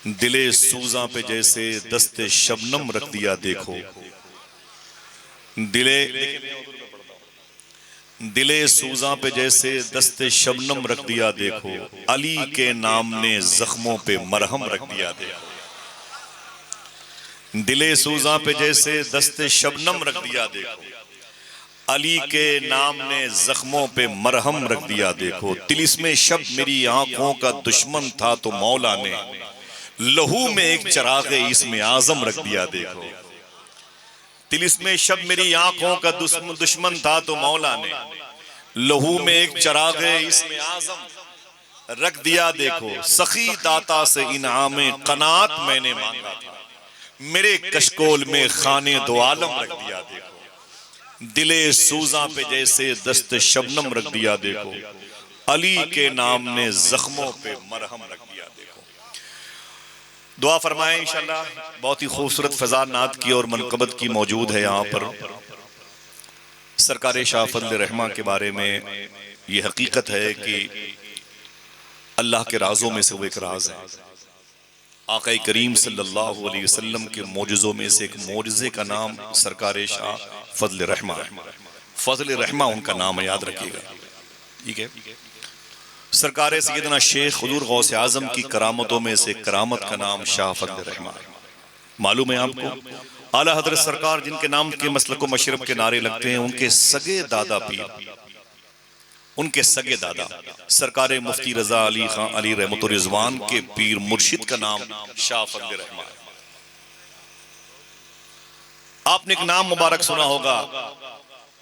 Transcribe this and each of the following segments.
दिले सूजा पे जैसे दस्ते शबनम रख दिया देखो। दिले दिले सूजा पे जैसे दस्ते शबनम रख दिया देखो। अली के नाम ने जख्मों पे मरहम रख दिया देखो। दिले सूजा पे जैसे दस्ते शबनम रख दिया देखो। अली के नाम ने जख्मों पे मरहम रख दिया देखो। तिलिस्मे शब मेरी आंखों का दुश्मन था तो मौला ने लहू में एक चिराग इसमें आजम रख दिया देखो। तिलिस्मे शब मेरी आंखों का दुश्मन था तो मौला ने लहू में एक चिराग इसमें आजम रख दिया देखो। सखी दाता से इनामे कनात मैंने मांगा था, मेरे कशकोल में खाने दो आलम रख दिया देखो। दिले सूजा पे जैसे दस्त शबनम रख दिया देखो। अली के नाम ने जख्मों पे मरहम रख दिया देखो। दुआ फरमाएं इंशाल्लाह। बहुत ही खूबसूरत फजा नात की और मनकबत की मौजूद है यहाँ पर। सरकार शाह फजल रहमा के बारे में ये हकीकत है कि अल्लाह के राजों में से वो एक राज है। आक़ा करीम सल्लल्लाहु अलैहि वसल्लम के मोजज़ों में से एक मोजज़े का नाम सरकार शाह फजल रहमा है। फजल रहमा उनका नाम है, याद रखिएगा, ठीक है। सरकार सैयदना शेख हुज़ूर गौसे आज़म की करामतों में से करामत का नाम शाह फजल रहमा है। मालूम है आपको, आला हज़रत सरकार जिनके नाम के मसलक व मशरब के नारे लगते हैं, उनके सगे दादा पीर, उनके सगे दादा सरकार मुफ्ती रजा अली खान अली रहमतुर रिजवान के पीर मुर्शिद का नाम शाह फजल रहमा है। आपने एक नाम मुबारक सुना होगा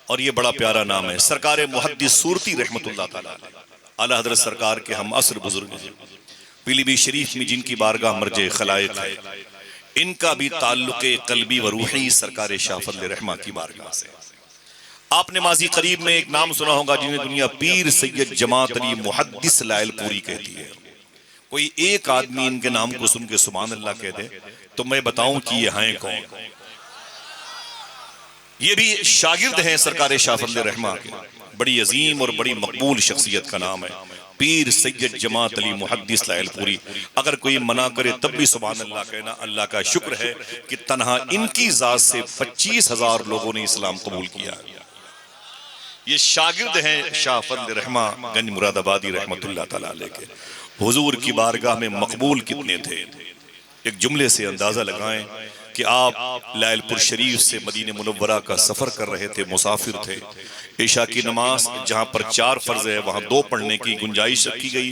और ये बड़ा प्यारा नाम है, सरकार मुहद्दिस सूरती रहमतुल्लाह तआला अलैह। आला हज़रत सरकार के हम असर बुजुर्ग हैं, पीलीभीत शरीफ में जिनकी बारगाह मर्जे खलाइक है, इनका भी ताल्लुक़े क़ल्बी व रूही सरकार शाह फजल रहमा की बारगाह से। आपने माजी करीब में एक नाम सुना होगा जिन्हें दुनिया पीर सैयद जमात अली मुहद्दिस लायलपुरी कहती है। कोई एक आदमी इनके नाम को सुन के सुभान अल्लाह कह दे तो मैं बताऊं कि ये हैं कौन। ये भी शागिर्द हैं सरकार शाह फजल रहमा के। बड़ी अजीम और बड़ी मकबूल शख्सियत का नाम है पीर सैयद जमात अली मुहद्दिस लायलपुरी। अगर कोई मना करे तब भी सुभान अल्लाह कहना। अल्लाह का शुक्र है कि तन्हा इनकी जात से 25,000 लोगों ने इस्लाम कबूल किया। ये शागिर्द हैं शाह फजल रहमा गंज मुरादाबादी रहमतुल्लाह तआला अलैह के। हुजूर की बारगाह में मकबूल कितने थे, एक जुमले से अंदाजा लगाएं कि आप लायलपुर शरीफ से मदीने मुनव्वरा का सफर कर रहे थे, मुसाफिर थे। इशा की नमाज जहां पर 4 फर्ज है वहां 2 पढ़ने की गुंजाइश रखी गई।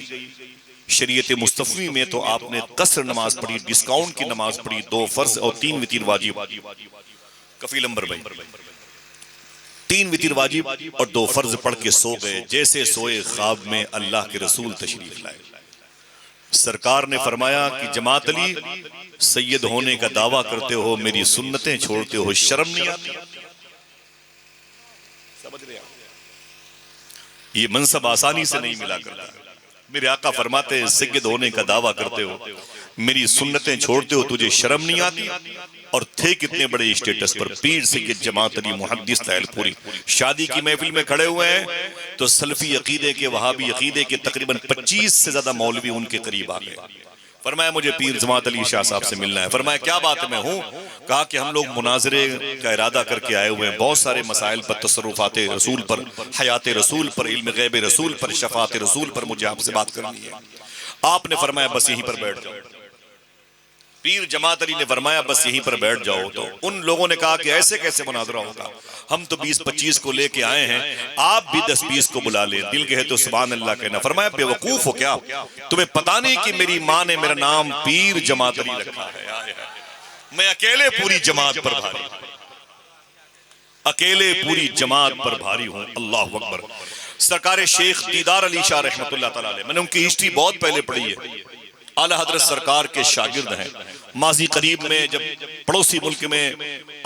शरीयत मुस्तफ़ी में तो आपने कसर नमाज पढ़ी, डिस्काउंट की नमाज पढ़ी, 2 फर्ज और 3 वितीर वाजिब। कफील अंबर भाई 3 वितीर वाजिब और 2 फर्ज पढ़ के सो गए। जैसे सोए ख्वाब में अल्लाह के रसूल तशरीफ लाए। सरकार ने फरमाया कि जमात अली सैयद होने का दावा करते हो, मेरी सुन्नतें छोड़ते हो, शर्म नहीं आती? समझ रहे आप? ये मनसब आसानी से नहीं मिला करता। मेरे आका फरमाते हैं सैयद होने का दावा करते हो, मेरी सुन्नतें छोड़ते हो, तुझे शर्म नहीं आती? और थे कितने बड़े स्टेटस पर, पीर सैयद जमात अली मुहद्दिस लायलपुरी। शादी की महफिल में खड़े हुए हैं तो सलफी अकीदे के, वहाबी अकीदे के तकरीबन 25 से ज्यादा मौलवी उनके करीब आ गए। फरमाया मुझे पीर जमात अली शाह साहब से मिलना है। फरमाया क्या बात है, मैं हूँ। कहा कि हम लोग मुनाजरे का इरादा करके आए हुए हैं, बहुत सारे मसाइल पर, तसर्रुफात रसूल पर, हयात रसूल पर, इल्म गैब रसूल पर, शफात रसूल पर मुझे आपसे बात करनी है। आपने फरमाया बस यहीं पर बैठ जाओ। पीर जमात अली ने फरमाया बस यहीं पर बैठ जाओ। तो उन लोगों ने कहा कि ऐसे कैसे मुनाजरा होगा, हम तो 20-25 को लेके आए हैं, आप भी 10-20 को बुला ले। दिल कहे तो सुभान अल्लाह कहना। फरमाया बेवकूफ हो क्या, तुम्हें पता नहीं कि मेरी माँ ने मेरा नाम पीर जमात अली रखा है? मैं अकेले पूरी जमात पर भारी, अकेले पूरी जमात पर भारी हूं। अल्लाह अकबर। सरकार शेख दीदार अली शाह रहमतुल्लाह तआला अलैह, मैंने उनकी हिस्ट्री बहुत पहले पढ़ी है। आला हजरत सरकार के शागिर्द हैं। माजी करीब में जब पड़ोसी मुल्क में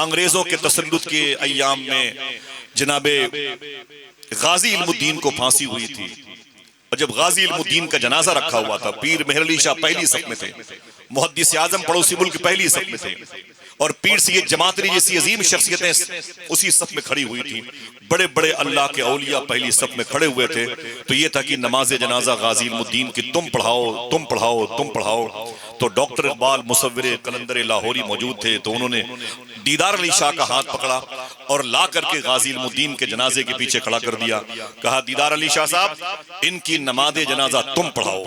अंग्रेजों के तसल्लुत के अय्याम में जनाबे गाजी इल्मुद्दीन को फांसी हुई थी, और जब गाजी इल्मुद्दीन का जनाजा रखा हुआ था, पीर मेहर अली शाह पहली सफ में थे, मुहद्दिस आजम पड़ोसी मुल्क पहली सफ में थे, और पीर सैयद जमात अली जैसी अजीम शख्सियतें उसी सफ में खड़ी हुई थी। बड़े बड़े अल्लाह के औलिया पहली सफ में खड़े हुए थे। तो ये था कि नमाज जनाजा गाजी इल्मुद्दीन की तुम पढ़ाओ, तुम पढ़ाओ, तुम पढ़ाओ। तो डॉक्टर इकबाल मुसव्विर कलंदर लाहौरी मौजूद थे, तो उन्होंने दीदार अली शाह का हाथ पकड़ा और ला करके गाजी इल्मुद्दीन के जनाजे के पीछे खड़ा कर दिया। कहा, दीदार अली शाह साहब, इनकी नमाज़े जनाजा तुम पढ़ाओ।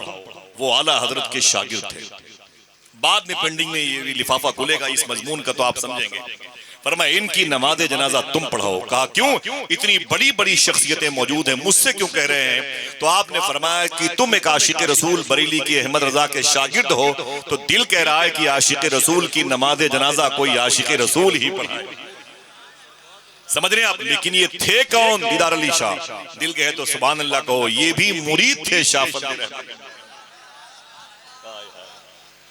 वो आला हजरत के शागिर्द थे। बाद में पेंडिंग में ये लिफाफा खुलेगा इस मजमून का, तो आप समझेंगे। फरमाया, इनकी नमाज़े जनाजा तुम पढ़ाओ। कहा, क्यों? इतनी बड़ी बड़ी शख्सियतें मौजूद हैं, मुझसे क्यों कह रहे हैं? तो आपने फरमाया कि तुम एक आशिक रसूल बरेली के अहमद रजा के शागिर्द हो, तो दिल कह रहा है कि आशिक रसूल की नमाज़े जनाजा कोई आशिक रसूल ही पढ़ाए। समझ रहे हैं आप? लेकिन ये थे कौन? दीदार अली शाह। दिल कहे तो सुभान अल्लाह कहो, ये भी मुरीद थे शाह फजल रहमान।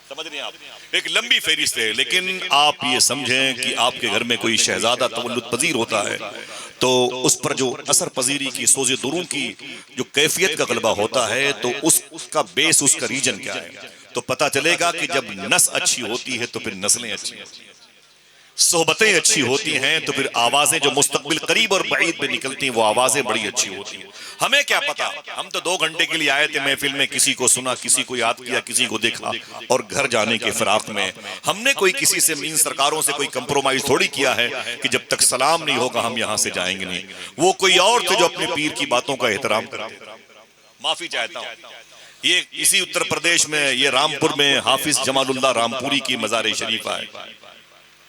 समझ रहे हैं आप? एक लंबी फेरिस्त है, लेकिन आप ये समझें कि आपके घर में कोई शहजादा तवल्लुद पजीर होता है, तो उस पर जो असर पजीरी की, सोज़े दुरूं की जो कैफियत का गलबा होता है, तो उसका बेस, उसका रीजन क्या है, तो पता चलेगा कि जब नस अच्छी होती है तो फिर नस्लें अच्छी होती हैं, सोहबतें अच्छी होती हैं तो फिर आवाजें जो मुस्तकबिल करीब और बईद में निकलती हैं वो आवाजें बड़ी अच्छी होती हैं। हमें क्या पता, हम तो 2 घंटे के लिए आए थे महफिल में, किसी को सुना, किसी को याद किया, किसी को देखा, और घर जाने के फिराक में हमने कोई किसी से, इन सरकारों से कोई कंप्रोमाइज थोड़ी किया है कि जब तक सलाम नहीं होगा हम यहां से जाएंगे नहीं। वो कोई और थे जो अपने पीर की बातों का एहतराम करते। माफी चाहता हूं, ये इसी उत्तर प्रदेश में, ये रामपुर में हाफिज जमालुल्लाह रामपुरी की मज़ार शरीफ है,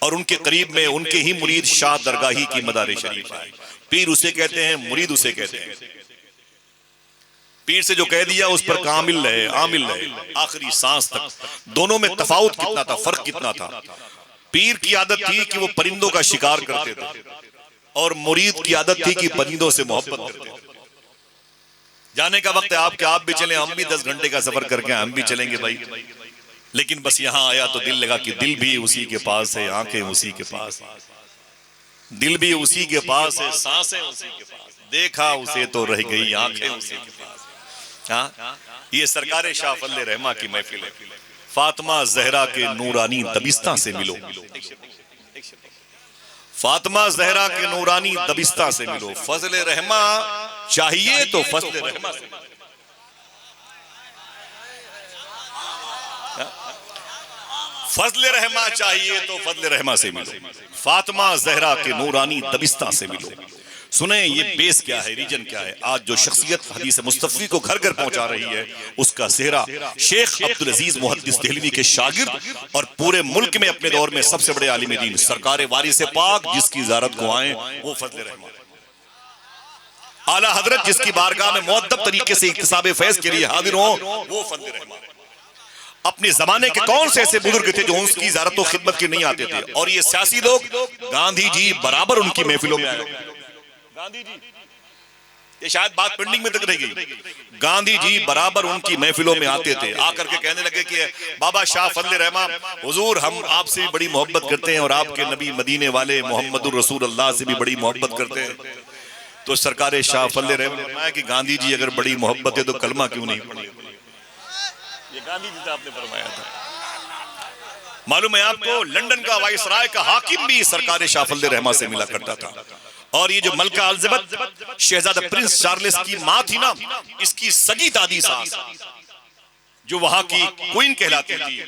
और उनके करीब में उनके ही मुरीद शाह दरगाही की मदार शरीफ है। पीर उसे कहते हैं, मुरीद उसे कहते हैं। पीर से जो कह दिया उस पर कामिल रहे, आमिल रहे, आखिरी सांस तक। दोनों में तफावत कितना था, फर्क कितना था। पीर की आदत थी कि वो परिंदों का शिकार करते थे, और मुरीद की आदत थी कि परिंदों से मोहब्बत करते थे। जाने का वक्त है आपके, आप भी चले, हम भी 10 घंटे का सफर करके हम भी चलेंगे भाई, लेकिन बस यहां आया तो दिल लगा कि दिल भी उसी के पास है, आंखें उसी के पास, दिल भी उसी के पास है, सांसें उसी के पास, देखा उसे तो रह गई आंखें उसी के पास। हाँ, ये सरकार शाह फजल रहमा की महफिल है। फातिमा जहरा के नूरानी दबिस्ता से मिलो, फातिमा जहरा के नूरानी दबिस्ता से मिलो। फजल रहमा चाहिए तो फजल रहमा से मिलो। फजल रहमा चाहिए तो फजल रहमा से मिलो, फातिमा जहरा के नूरानी दबिस्ता से मिलो। सुने, ये बेस क्या है, रीजन क्या है। आज जो शख्सियत हदीस मुस्तफ़ी को घर घर पहुंचा रही है, उसका सेहरा शेख अब्दुल अजीज मुहद्दिस देहलवी के शागिर्द, और पूरे मुल्क में अपने दौर में सबसे बड़े आलिम दीन सरकार वारिस पाक जिसकी ज़ियारत को आए, वो फजल रहमा। आला हजरत जिसकी बारगाह में मुअद्दब तरीके से इक्तिसाब फैज़ के लिए हाजिर हो, वो फजल रहमा। अपने जमाने के कौन से ऐसे बुजुर्ग थे जो उसकी ज़ियारत और खिदमत के नहीं आते थे? और ये सियासी लोग, गांधी जी बराबर उनकी महफिलों में आए। गांधी जी, ये शायद बात पेंडिंग में तक रह गई, गांधी जी बराबर उनकी महफिलों में आते थे। आकर के कहने लगे कि बाबा शाह फजल रहमा, हुजूर हम आपसे भी बड़ी मोहब्बत करते हैं, और आपके नबी मदीने वाले मोहम्मदुर रसूलुल्लाह से भी बड़ी मोहब्बत करते हैं। तो सरकार शाह फजल रहमा ने फरमाया कि गांधी जी अगर बड़ी मोहब्बत है तो कलमा क्यों नहीं पढ़े? ये गांधी जी आपने फरमाया था। मालूम है आपको, लंदन का वाइसराय का हाकिम भी सरकार शाह फजल रहमा से मिला करता था। और ये जो मलका एलिजाबेथ शहजादा प्रिंस चार्ल्स की माँ थी ना, इसकी सगी दादी सास जो वहां की क्वीन कहलाती थी,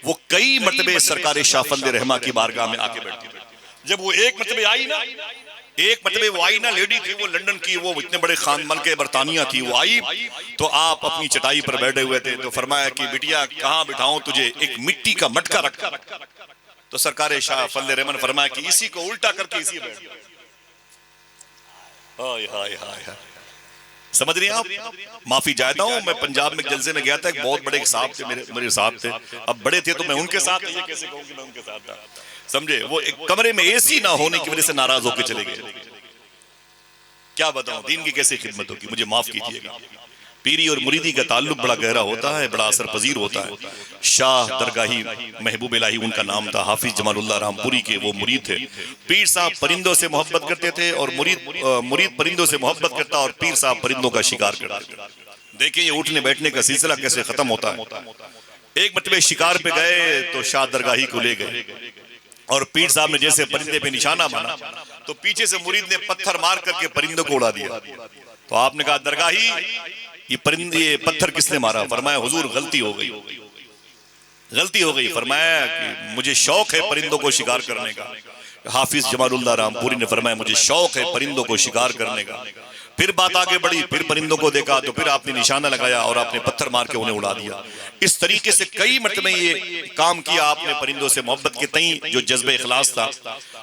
वो कई मरतबे सरकार शाह फजल रहमा की बारगाह में आके बैठती थी। जब वो एक मरतबे आई ना, लेडी थी वो लंदन की, वो इतने बड़े खान मलके बरतानिया थी, वो आई तो आप अपनी चटाई पर बैठे हुए थे, तो फरमाया कि बिटिया कहाँ बिठाऊं तुझे? एक मिट्टी का मटका रखा। तो सरकार शाह फजल रहमा ने फरमाया कि इसी को उल्टा करके इसी बैठ। हाय हाय हाय हाय, समझ रही हैं आप? माफी चाहता हूँ, मैं पंजाब में जलसे में गया था, एक बहुत बड़े साहब थे, मेरे साथ थे। अब बड़े थे तो मैं उनके साथ, ये कैसे कहूँ कि मैं उनके साथ था, समझे? वो एक कमरे में एसी ना होने की वजह से नाराज होकर चले गए। क्या बताऊं दीन की कैसे खिदमत होगी, मुझे माफ कीजिएगा। पीरी और मुरीदी का ताल्लुक बड़ा गहरा होता है, बड़ा असर पजीर होता है। शाह दरगाही महबूब इलाही उनका नाम था, हाफिज जमालुल्लाह रामपुरी के वो मुरीद थे। पीर साहब परिंदों से मोहब्बत करते थे, और मुरीद परिंदों से मोहब्बत करता, और पीर साहब परिंदों का शिकार करते। देखिए ये उठने बैठने का सिलसिला कैसे खत्म होता है। एक मरतबे शिकार पे गए तो शाह दरगाही को ले गए, और पीर साहब ने जैसे परिंदे पे निशाना माना तो पीछे से मुरीद ने पत्थर मार करके परिंदों को उड़ा दिया। तो आपने कहा दरगाही ये पत्थर किसने मारा? फरमाया हुजूर गलती हो गई। गलती हो गई। फरमाया कि मुझे शौक है परिंदों को शिकार करने का। हाफिज जमालुल्लाह रामपुरी ने फरमाया मुझे शौक है परिंदों को शिकार करने का। फिर बात आगे बढ़ी, फिर परिंदों को देखा तो फिर आपने निशाना लगाया और आपने पत्थर मार के उन्हें उड़ा दिया। इस तरीके से कई मरतबे ये काम किया आपने परिंदों से मोहब्बत के तई जो जज्बे इखलास था।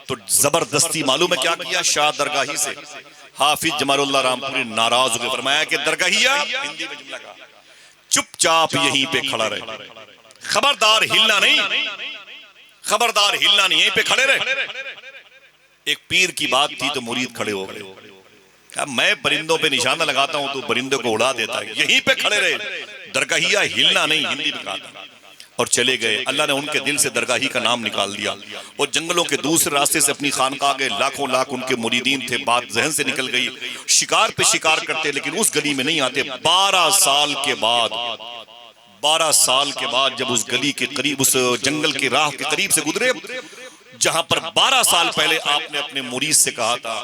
तो जबरदस्ती मालूम है क्या किया, शाह दरगाही से हाफिज जमालुल्लाह रामपुरी नाराज हो गए। फरमाया कि दरगाहिया, हिंदी में जुमला कहा, चुपचाप यहीं पे खड़ा रहे, खबरदार हिलना नहीं, खबरदार हिलना नहीं, यहीं पे खड़े रहे। एक पीर की बात थी तो मुरीद खड़े हो गए। मैं परिंदों पे निशाना लगाता हूं तो परिंदों को उड़ा देता है, यहीं पे खड़े रहे, दरगाहिया हिलना नहीं, हिंदी में कहा। और चले गए। अल्लाह ने उनके दिल से दरगाही का नाम निकाल दिया। और जंगलों के दूसरे रास्ते से अपनी खानकाह गए, लाखों लाख उनके मुरीदीन थे। बात जहन से निकल गई, शिकार पे शिकार करते लेकिन उस गली में नहीं आते। 12 साल के बाद, 12 साल के बाद जब उस गली के करीब, उस जंगल के राह के करीब से गुजरे जहां पर 12 साल पहले आपने अपने मुरीद से कहा था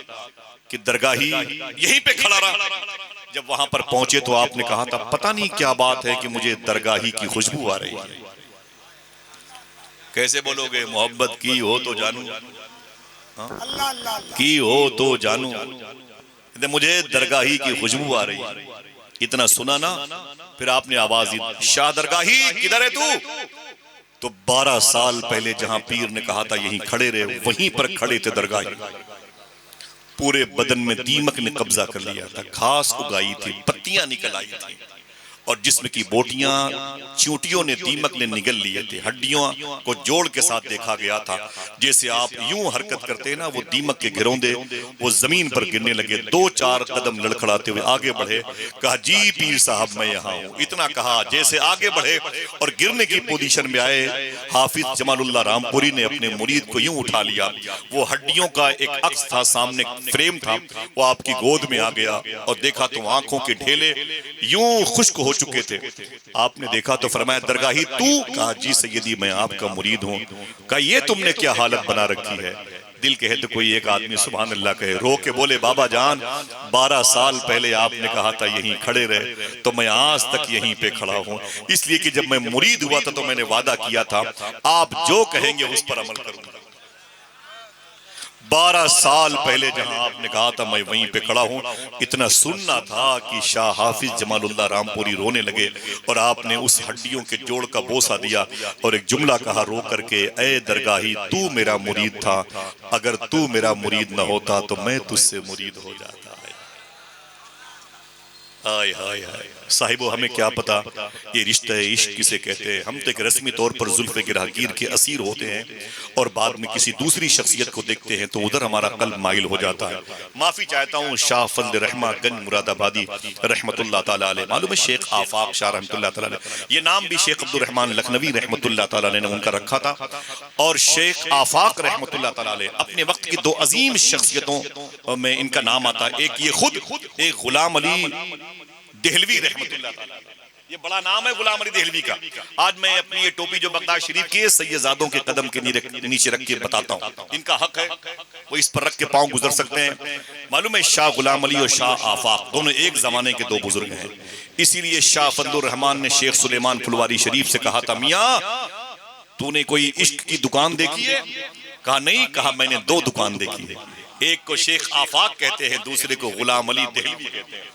कि दरगाही यहीं पे खड़ा रहा, जब वहां पर पहुंचे तो आपने कहा था पता नहीं क्या बात है कि मुझे दरगाही की खुशबू आ रही है। कैसे बोलोगे, मोहब्बत की हो तो जानू, की हो तो जानू, मुझे दरगाही की खुशबू आ रही है। इतना सुना ना, फिर आपने आवाज दी, शाह दरगाही किधर है तू? तो 12 साल पहले जहां पीर ने कहा था यहीं खड़े रहे, वहीं पर खड़े थे दरगाही। पूरे बदन में दीमक ने कब्जा कर लिया था, घास उगाई थी, पत्तियां निकल आई थी और जिस्म की बोटियां चींटियों ने, दीमक ने निगल लिए थे। हड्डियों को जोड़ के साथ देखा गया था, जैसे आप यूं हरकत करते हैं ना, वो दीमक के गिरौंदे वो जमीन पर गिरने लगे। 2-4 कदम लड़खड़ाते हुए आगे बढ़े, कहा जी पीर साहब मैं यहाँ हूँ। इतना कहा, जैसे आगे बढ़े और गिरने की पोजीशन में आए, हाफिज जमालुल्लाह रामपुरी ने अपने मुरीद को यूं उठा लिया। वो हड्डियों का एक अक्स था, सामने फ्रेम था, वो आपकी गोद में आ गया और देखा तो आंखों के ढेले यूं खुश्क हो चुके थे। आपने देखा तो फरमाया दरगाही तू? कहा जी सैयदी मैं आपका मुरीद हूं। कहा ये तुमने क्या हालत बना रखी है? दिल कहे तो कोई एक आदमी सुभान अल्लाह कहे। रो के बोले बाबा जान 12 साल पहले आपने कहा था यहीं खड़े रहे, तो मैं आज तक यहीं पे खड़ा हूं, इसलिए कि जब मैं मुरीद हुआ था तो मैंने वादा किया था आप जो कहेंगे उस पर अमल करूंगा। 12 साल पहले जहां आपने कहा था मैं वहीं पे खड़ा हूं। इतना सुनना था कि शाह हाफिज जमालुल्लाह रामपुरी रोने लगे और आपने उस हड्डियों के जोड़ का बोसा दिया और एक जुमला कहा रो करके, ए दरगाही तू मेरा मुरीद था, अगर तू मेरा मुरीद न होता तो मैं तुझसे मुरीद हो जाता। हाय हाय हाय साहिबो, हमें क्या पता ये रिश्ता इश्क किसे कहते हैं। हम तो एक रस्मी तौर पर जुल्फ़े गिरहगीर के असीर होते हैं और बाद में किसी दूसरी शख्सियत को देखते हैं तो उधर हमारा कल्ब माइल हो जाता है। माफी चाहता हूँ शाह फजल रहमा गंज मुरादाबादी रहमतुल्लाह ताला अलैह, मालूम है शेख आफाक शाह रहमतुल्लाह ताला अलैह, ये नाम भी शेख अब्दुल रहमान लखनवी रहमतुल्लाह ताला अलैह ने उनका रखा था। और शेख आफाक रहमतुल्लाह ताला अलैह अपने वक्त की 2 अजीम शख्सियतों में इनका नाम आता है। एक ये खुद, एक गुलाम अली देहलवी रहमतुल्लाह ताला। ये बड़ा नाम है गुलाम अली देहलवी का। आज मैं अपनी ये टोपी जो बगदाद शरीफ के सैयदादों के कदम के नीचे रख के बताता हूँ, इनका हक है वो इस पर रख के पांव गुजर सकते हैं। मालूम है शाह गुलाम अली और शाह आफाक दोनों एक जमाने के 2 बुजुर्ग हैं। इसीलिए शाह फजलुर रहमान ने शेख सुलेमान फुलवारी शरीफ से कहा था मियाँ तूने कोई इश्क की दुकान देखी है? कहा नहीं। कहा मैंने 2 दुकान देखी है, एक को शेख आफाक कहते हैं, दूसरे को गुलाम अली देहलवी कहते हैं।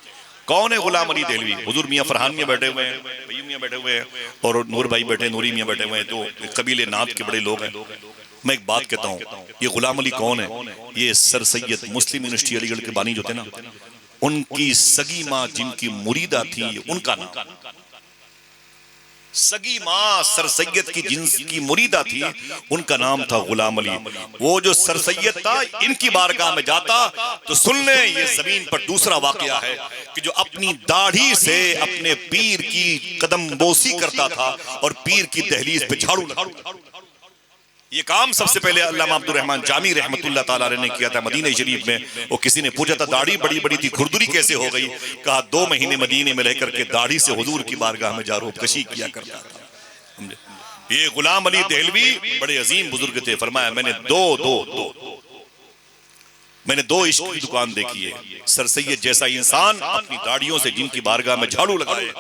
कौन है गुलाम अली देहलवी? हुजूर मियाँ फरहान मियाँ बैठे हुए हैं, भैयू मियाँ बैठे हुए हैं और नूर भाई बैठे, नूरी मियाँ बैठे हुए हैं, जो कबीले नात के बड़े लोग हैं। मैं एक बात कहता हूँ, ये गुलाम अली कौन है? ये सर सैयद मुस्लिम यूनिवर्सिटी अलीगढ़ के बानी जो थे ना, उनकी सगी माँ जिनकी मुरीदा थी उनका नाम, सगी माँ सर सैयद की जिनकी मुरीदा थी उनका नाम था गुलाम अली। वो जो सर सैयद था इनकी बारगाह में जाता तो सुन ले ये जमीन पर दूसरा वाकया है कि जो अपनी दाढ़ी से अपने पीर की कदम बोसी करता था और पीर की दहलीज पे झाड़ू लगाता। ये काम सबसे पहले अल्लामा अब्दुर रहमान जामी रहमतुल्लाह ताला अलैह ने किया था मदीना शरीफ में। वो किसी ने पूछा था दाढ़ी बड़ी बड़ी थी, खुरदुरी कैसे हो गई? कहा 2 महीने मदीने में रहकर के दाढ़ी से हुजूर की बारगाह में जारूबकशी किया करता था। ये गुलाम अली देहलवी बड़े अजीम बुजुर्ग थे। फरमाया मैंने मैंने 2 इश्क की दुकान देखी है। सर सैयद जैसा इंसान अपनी दाढ़ियों से जिनकी बारगाह में झाड़ू लगाए,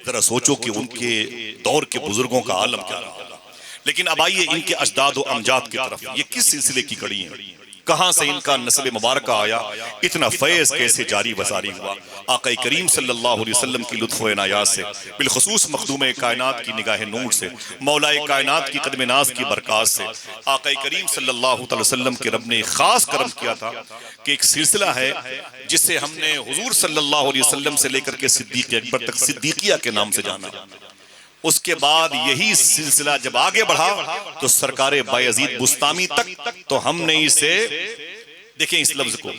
जरा सोचो कि उनके दौर के बुजुर्गों का आलम क्या रहा। लेकिन अब आइए इनके अजदाद व अमजाद की तरफ। ये किस सिलसिले की कड़ी है, कहां से इनका नस्ल मुबारक आया, इतना फैज कैसे जारी वसारी हुआ। आका करीम सल्लल्लाहु अलैहि वसल्लम की लुत्फ़ व इनायत से, बिलखुसूस मखदूम कायनात की निगाह नूर से, मौलाए कायनात की कदम नाज की बरकत से आका करीम सल्लल्लाहु अलैहि वसल्लम के रब ने खास करम किया था कि एक सिलसिला है जिसे हमने हुजूर सल्लल्लाहु अलैहि वसल्लम से लेकर के सिद्दीक़ अकबर तक सिद्दीकिया के नाम से जाना। उसके बाद यही सिलसिला जब आगे बढ़ा तो सरकारे बायजीद बुस्तामी तक, तो हमने इसे देखें इस लफ्ज को,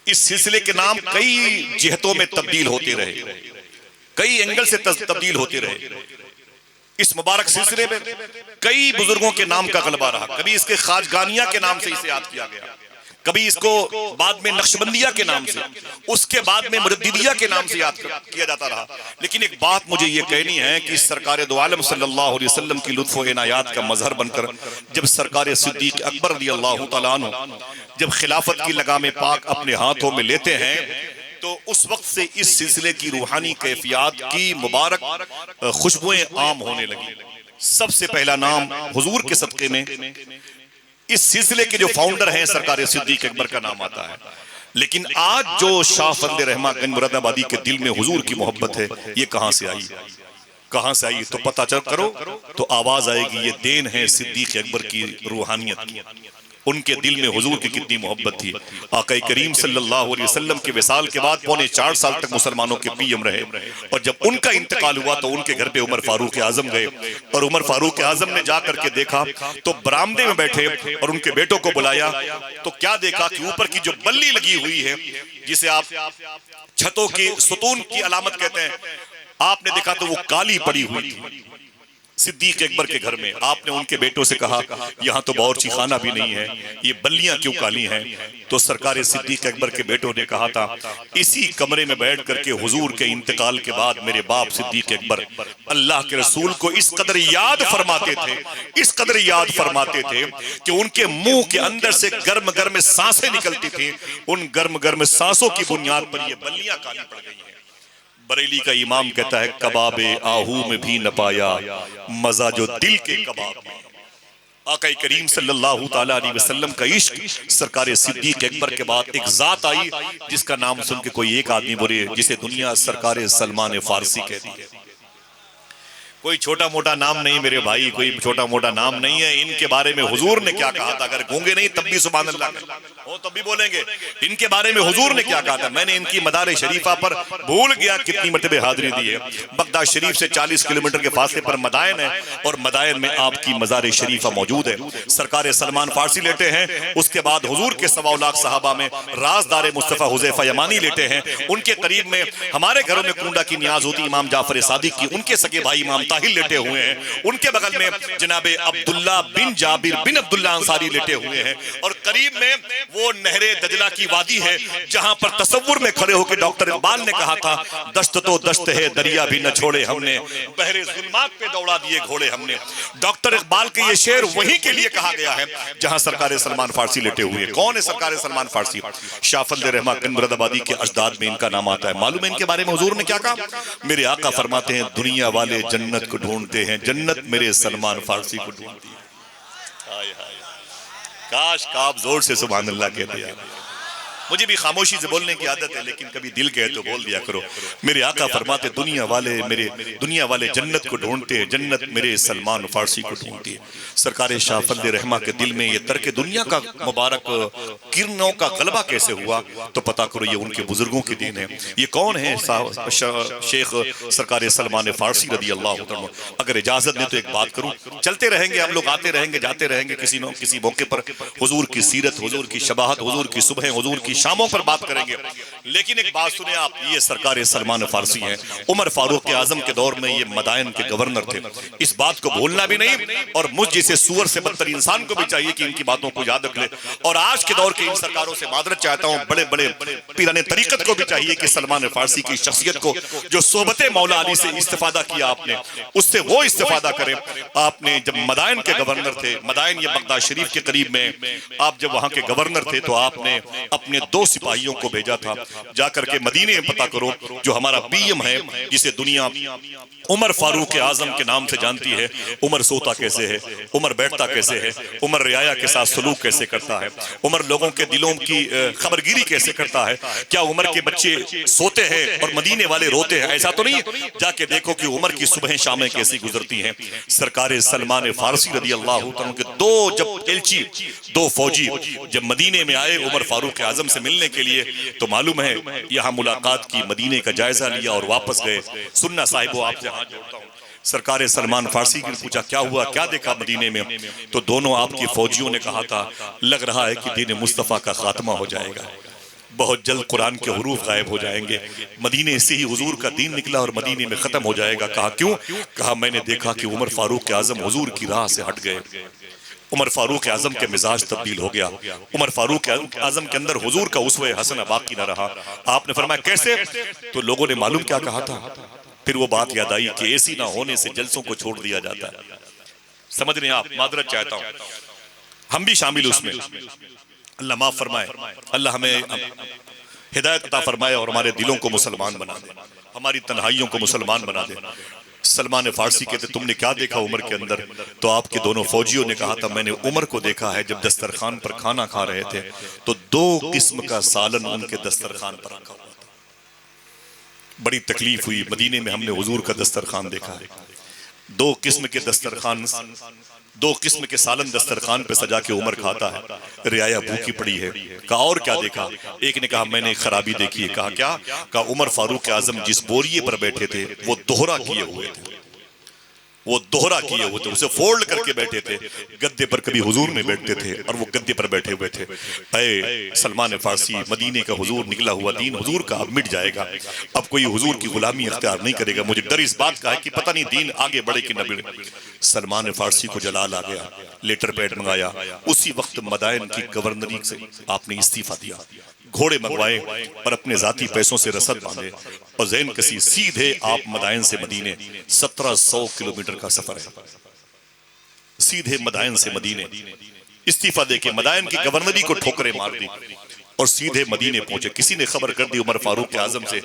इस सिलसिले के नाम कई जिहतों में तब्दील होते रहे, कई एंगल से तब्दील होते रहे। इस मुबारक सिलसिले में कई बुजुर्गों के नाम का गलबा रहा। कभी इसके खाजगानिया के नाम से इसे याद किया गया, कभी इसको बाद में नक्शबंदिया के नाम से, उसके बाद में मुजद्दिदिया के नाम से याद किया जाता रहा। लेकिन एक बात मुझे ये कहनी है कि सरकार दो आलम सल्लल्लाहु अलैहि वसल्लम की लुत्फ़ व इनायत का मजहर बनकर जब सरकार सिद्दीक़ अकबर रज़ियल्लाहु तआला अन्हु जब खिलाफत की लगाम पाक अपने हाथों में लेते हैं, तो उस वक्त से इस सिलसिले की रूहानी कैफियत की मुबारक खुशबुएं आम होने लगी। सबसे पहला नाम हुजूर के सदक़े में इस सिलसिले के जो फाउंडर हैं सरकार सिद्दीक़ अकबर का नाम आता है। लेकिन आज जो शाह फजल रहमा गंज मुरादाबादी के दिल में हुजूर की मोहब्बत है, ये कहां से आई, कहां से आई? तो पता चल करो तो आवाज आएगी, ये देन है सिद्दीक़ अकबर की रूहानियत की। उनके दिल में हुजूर की कितनी मोहब्बत थी। आका करीम सल्लल्लाहु अलैहि वसल्लम के विसाल के बाद 4.25 साल तक मुसलमानों के पीएम रहे, और जब उनका इंतकाल हुआ तो उनके घर पे उमर फारूक आजम गए, और उमर फारूक आजम ने जाकर के देखा तो बरामदे में बैठे और उनके बेटों को बुलाया तो क्या देखा कि ऊपर की जो बल्ली लगी हुई है, जिसे आप छतों के सुतून की अलामत कहते हैं, आपने देखा तो वो काली पड़ी हुई थी सिद्दीक़ अकबर के घर में। आपने उनके बेटों से कहा यहाँ तो बावर्ची खाना भी नहीं है, ये बल्लियां क्यों काली हैं? तो सरकार सिद्दीक़ अकबर के बेटों ने कहा था, इसी कमरे में बैठ करके हुजूर के इंतकाल के बाद मेरे बाप सिद्दीक़ अकबर अल्लाह के रसूल को इस कदर याद फरमाते थे, इस कदर याद फरमाते थे कि उनके मुंह के अंदर से गर्म गर्म सांसें निकलती थी। उन गर्म गर्म सांसों की बुनियाद पर ये बल्लियां काली पड़ गई हैं। बरेली का इमाम कहता है, कबाबे आहू में भी न पाया मजा जो दिल के कबाब में। आका करीम सल्लल्लाहु ताला अलैहि वसल्लम का इश्क सरकार सिद्दीक़ अकबर के बाद एक जात आई जिसका नाम सुन के कोई एक आदमी बोले, जिसे दुनिया सरकार सलमान फारसी कहती है। कोई छोटा मोटा नाम नहीं मेरे भाई, कोई छोटा मोटा नाम नहीं है। इनके बारे में हुजूर ने क्या कहा था? अगर गूंगे नहीं तब भी सुभान अल्लाह हो तब भी बोलेंगे। इनके बारे में हुजूर ने क्या कहा था? मैंने इनकी मदार शरीफा पर भूल गया कितनी मरतबे हाजिरी दी है। बगदाद शरीफ से 40 किलोमीटर के फासले पर मदायन है, और मदायन में आपकी मजार शरीफा मौजूद है। सरकार सलमान फारसी लेटे हैं, उसके बाद हुजूर के 1.25 लाख सहाबा में राजदार मुस्तफ़ा हुज़ैफा यमानी लेटे हैं। उनके करीब में हमारे घरों में कुंडा की न्याज होती इमाम जाफर सादिक की, उनके सगे भाई इमाम ताहिर लेटे हुए हैं। उनके बगल में जनाबे अब्दुल्ला बिन जाबिर बिन अब्दुल्ला अंसारी लेटे हुए हैं, और करीब में वो नहरे दजला की वादी है जहां पर तसव्वुर में खड़े होकर डॉक्टर इकबाल ने कहा था, दश्त तो दश्त है दरिया भी न छोड़े हमने, बहरे जुल्मात पे दौड़ा दिए घोड़े हमने। डॉक्टर इकबाल के ये शेर वहीं के लिए कहा गया है जहां सरकार सलमान फारसी लेटे हुए। कौन है सरकार सलमान फारसी? शाह फजल रहमा गंज मुरादाबादी के अजदाद में इनका नाम आता है। मालूम है इनके बारे में हुजूर ने क्या कहा? मेरे आका फरमाते हैं, दुनिया वाले जन्नत को ढूंढते हैं, जन्नत मेरे सलमान फारसी को ढूंढती है। हाय हाय, काश का आप जोर से सुभान अल्लाह कहते हैं। मुझे भी खामोशी से बोलने की आदत है, लेकिन कभी दिल कहे तो बोल दिया करो। मेरे आका फरमाते, दुनिया वाले जन्नत को ढूंढते हैं, जन्नत मेरे सलमान फारसी को ढूंढती है। सरकार शाह फजल रहमा के दिल में ये तर्क दुनिया का मुबारक किरणों का गलबा कैसे हुआ? तो पता करो ये उनके बुजुर्गों के दिन है। ये कौन है? शेख सरकार सलमान फारसी रदी अल्लाह तआला। अगर इजाजत दे तो एक बात करूं, चलते रहेंगे हम लोग, आते रहेंगे जाते रहेंगे, किसी न किसी मौके पर हुजूर की सीरत, हुजूर की शबाहत, हुजूर की सुबह, हुजूर की शामों पर बात करेंगे। लेकिन एक बात सुने आप, ये सरकार सलमान फारसी हैं। उमर फारूक आजम के दौर में ये मदायन के गवर्नर थे। इस बात को भूलना भी नहीं, और मुझ जैसे सुअर से बदतर इंसान को भी चाहिए कि इनकी बातों को याद रख ले। और आज के दौर के इन सरकारों से मादरत चाहता हूं, बड़े बड़े पीराने तरीकत को भी चाहिए कि सलमान फारसी की शख्सियत को, जो सोबत मौला अली से इस्तेफादा किया आपने, उससे वो इस्तेफादा करें। आपने जब मदायन के गवर्नर थे, मदायन ये बगदाद शरीफ के करीब में, आप जब वहां के गवर्नर थे तो आपने अपने 2 सिपाहियों को भेजा था, जाकर के मदीने में पता करो जो हमारा पीएम है, जिसे दुनिया उमर फारूक आजम के नाम से जानती है, उमर सोता कैसे है, उमर बैठता कैसे है, उमर रियाया के साथ सलूक कैसे करता है, उमर लोगों के दिलों की खबरगिरी कैसे करता है, क्या उमर के बच्चे सोते हैं और मदीने वाले रोते हैं? ऐसा तो नहीं, जाके देखो कि उमर की सुबह शामें कैसी गुजरती हैं। सरकार सलमान फारसी रदी अल्लाह तआला के 2 फौजी जब मदीने में आए उमर फारूक आजम से मिलने के लिए, तो मालूम है यहाँ मुलाकात की, मदीने का जायजा लिया और वापस गए। सुन्ना साहिबो आपसे हाथ जोड़ता हूँ, सरकार सलमान फारसी ने पूछा क्या हुआ, क्या देखा मदीने में? तो दोनों आपकी फौजियों ने कहा था लग रहा है कि दीन मुस्तफ़ा का खात्मा हो जाएगा, बहुत जल्द कुरान के हुरूफ गायब हो जाएंगे, मदीने से ही हुजूर का दीन निकला और मदीने में खत्म हो जाएगा। कहा क्यों? कहा मैंने देखा कि उमर फारूक आजम हुजूर की राह से हट गए, उमर फारूक आजम के मिजाज तब्दील हो गया, उमर फारूक आजम के अंदर हुजूर का उसवे हसन बाकी न रहा। आपने फरमाया कैसे? तो लोगों ने मालूम क्या कहा था? फिर वो बात याद आई कि एसी ना होने से जलसों को छोड़ दिया जाता है। समझ रहे हैं आप? मादरत चाहता हूं, हम भी शामिल उसमें। अल्लाह माफ फरमाए, अल्लाह हमें हिदायत अता फरमाए और हमारे दिलों को मुसलमान बना दे, हमारी तन्हाइयों को मुसलमान बना दे। सलमान फारसी कहते तुमने क्या देखा उमर के अंदर? तो आपके दोनों फौजियों ने कहा था मैंने उमर को देखा है जब दस्तरखान पर खाना खा रहे थे तो 2 किस्म का सालन उनके दस्तरखान पर रखा हुआ था। बड़ी तकलीफ हुई, मदीने में हमने हुजूर का दस्तरखान देखा है, 2 किस्म के दस्तरखान, 2 किस्म के सालन दस्तरखान पे सजा के उमर खाता है, रियाया भूखी पड़ी है। कहा और क्या देखा? एक ने कहा मैंने खराबी देखी है। कहा क्या? कहा उमर फारूक आजम जिस बोरिए पर बैठे थे वो दोहरा किए हुए थे, वो दोहरा किए हुए थे, उसे फोल्ड करके बैठे थे। गद्दे पर कभी हुजूर में बैठते थे और वो गद्दे पर बैठे हुए थे। ऐ सलमान फारसी, मदीने का हुजूर निकला हुआ दीन हुजूर का अब मिट जाएगा, अब कोई हुजूर की गुलामी अख्तियार नहीं करेगा। मुझे डर इस बात का है कि पता नहीं दीन आगे बढ़े कि न बढ़े। सलमान फारसी को जलाल आ गया, लेटर पैड मंगाया, उसी वक्त मदायन की गवर्नरी से आपने इस्तीफा दिया, घोड़े मंगवाए और अपने जाती पैसों से रसद बांधे और जैन कसी सीधे आप मदायन से मदीने 1700 किलोमीटर का सफर है, सीधे मदायन से मदीने इस्तीफा देके मदायन की गवर्नरी को ठोकरें मार दी और सीधे मदीने पहुंचे। किसी ने खबर कर दी उमर फारूक आजम से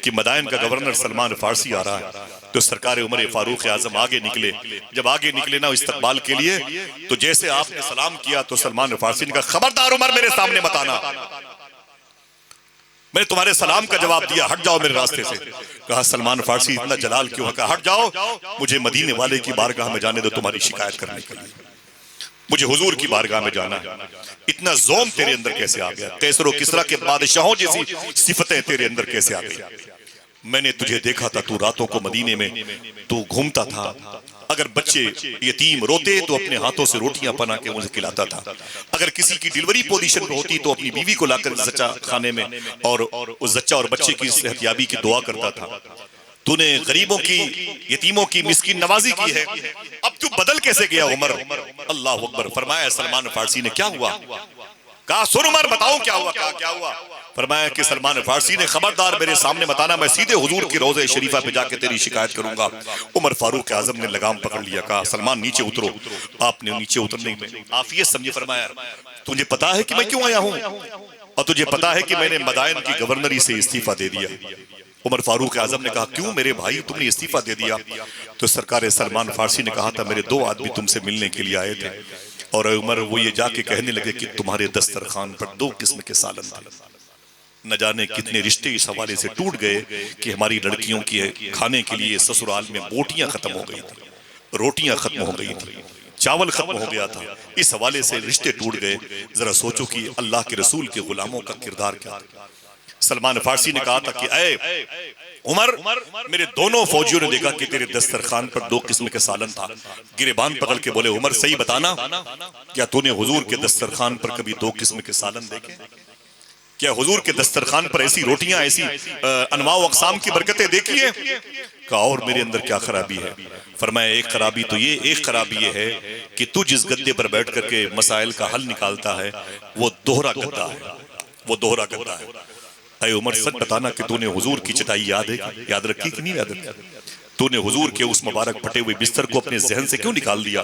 कि मदायन का गवर्नर सलमान फारसी आ रहा है। तो सरकार उमर फारूक आजम आगे निकले। जब आगे निकले ना इस्तकबाल के लिए, तो जैसे आपने सलाम किया तो सलमान फारसी ने कहा खबरदार उमर मेरे सामने मत आना, मैंने तुम्हारे सलाम का जवाब दिया, हट जाओ मेरे रास्ते से। कहा सलमान फारसी इतना जलाल क्यों है? कहा हट जाओ, मुझे मदीने वाले की बारगाह में जाने दो तुम्हारी शिकायत करने के लिए, मुझे हुजूर की बारगाह में जाना है। इतना ज़ोम तेरे अंदर कैसे आ गया? कैसर और किसरा के बादशाहों जैसी सिफतें तेरे अंदर कैसे आ गई? मैंने तुझे देखा था, तू रातों को मदीने में तू घूमता था, अगर बच्चे यतीम रोते तो अपने हाथों से रोटियां बना के उन्हें खिलाता था, अगर किसी की डिलीवरी पोजीशन पे होती तो अपनी बीवी को लाकर जच्चा खाने में और उस जच्चा और बच्चे की सेहतयाबी की दुआ करता था। तूने गरीबों की, यतीमों की मिस्कीन नवाजी की है, अब तू बदल कैसे गया उमर? अल्लाह अकबर। फरमाया सलमान फारसी ने क्या हुआ? कहा सुन उमर बताओ क्या हुआ? कहा क्या हुआ? फरमाया कि सलमान फारसी ने खबरदार मेरे सामने बताना, मैं सीधे हुजूर की रोज़े शरीफा पे जाके तेरी शिकायत करूंगा। उमर फारूक आजम ने लगाम पकड़ लिया, कहा सलमान नीचे उतरो। आपने नीचे उतरने में आफियत समझे फरमाया तुझे पता है कि मैं क्यों आया हूं और तुझे पता है कि मैंने मदायन की गवर्नरी से इस्तीफा दे दिया। उमर फारूक आजम ने कहा क्यों मेरे भाई तुमने इस्तीफा दे दिया? तो सरकार सलमान फारसी ने कहा था मेरे 2 आदमी तुमसे मिलने के लिए आए थे और उमर वो ये जाके कहने लगे कि तुम्हारे दस्तरखान पर 2 किस्म के सालन थे। न जाने कितने रिश्ते इस हवाले से टूट गए कि हमारी लड़कियों की खाने के लिए ससुराल में बोटियां खत्म हो गई थी, रोटियां खत्म हो गई थी, चावल खत्म हो गया था। इस हवाले से रिश्ते टूट गए। जरा सोचो कि अल्लाह के रसूल के गुलामों का किरदार क्या था। सलमान फारसी ने कहा था कि ऐ उमर, मेरे दोनों फौजियों ने देखा कि तेरे दस्तरखान पर 2 किस्म के सालन था। गिरेबान पकड़ के बोले उमर सही बताना, क्या तूने हुजूर के दस्तरखान पर कभी 2 किस्म के सालन देखे? क्या हुजूर के दस्तरखान पर ऐसी रोटियां, ऐसी अनवाउ अक़साम की बरकतें देखी है? कहा और मेरे अंदर क्या खराबी है? फरमाया एक खराबी तो ये, एक खराबी ये है कि तू जिस गद्दे पर बैठ करके मसाइल का हल निकालता है वो दोहरा गद्दा है, वो दोहरा गद्दा है। अरे उमर सच बताना कि तूने हुजूर की चटाई याद है, याद रखी कि नहीं याद रखी? तूने हुजूर के उस मुबारक फटे हुए बिस्तर को अपने जहन से क्यों निकाल दिया?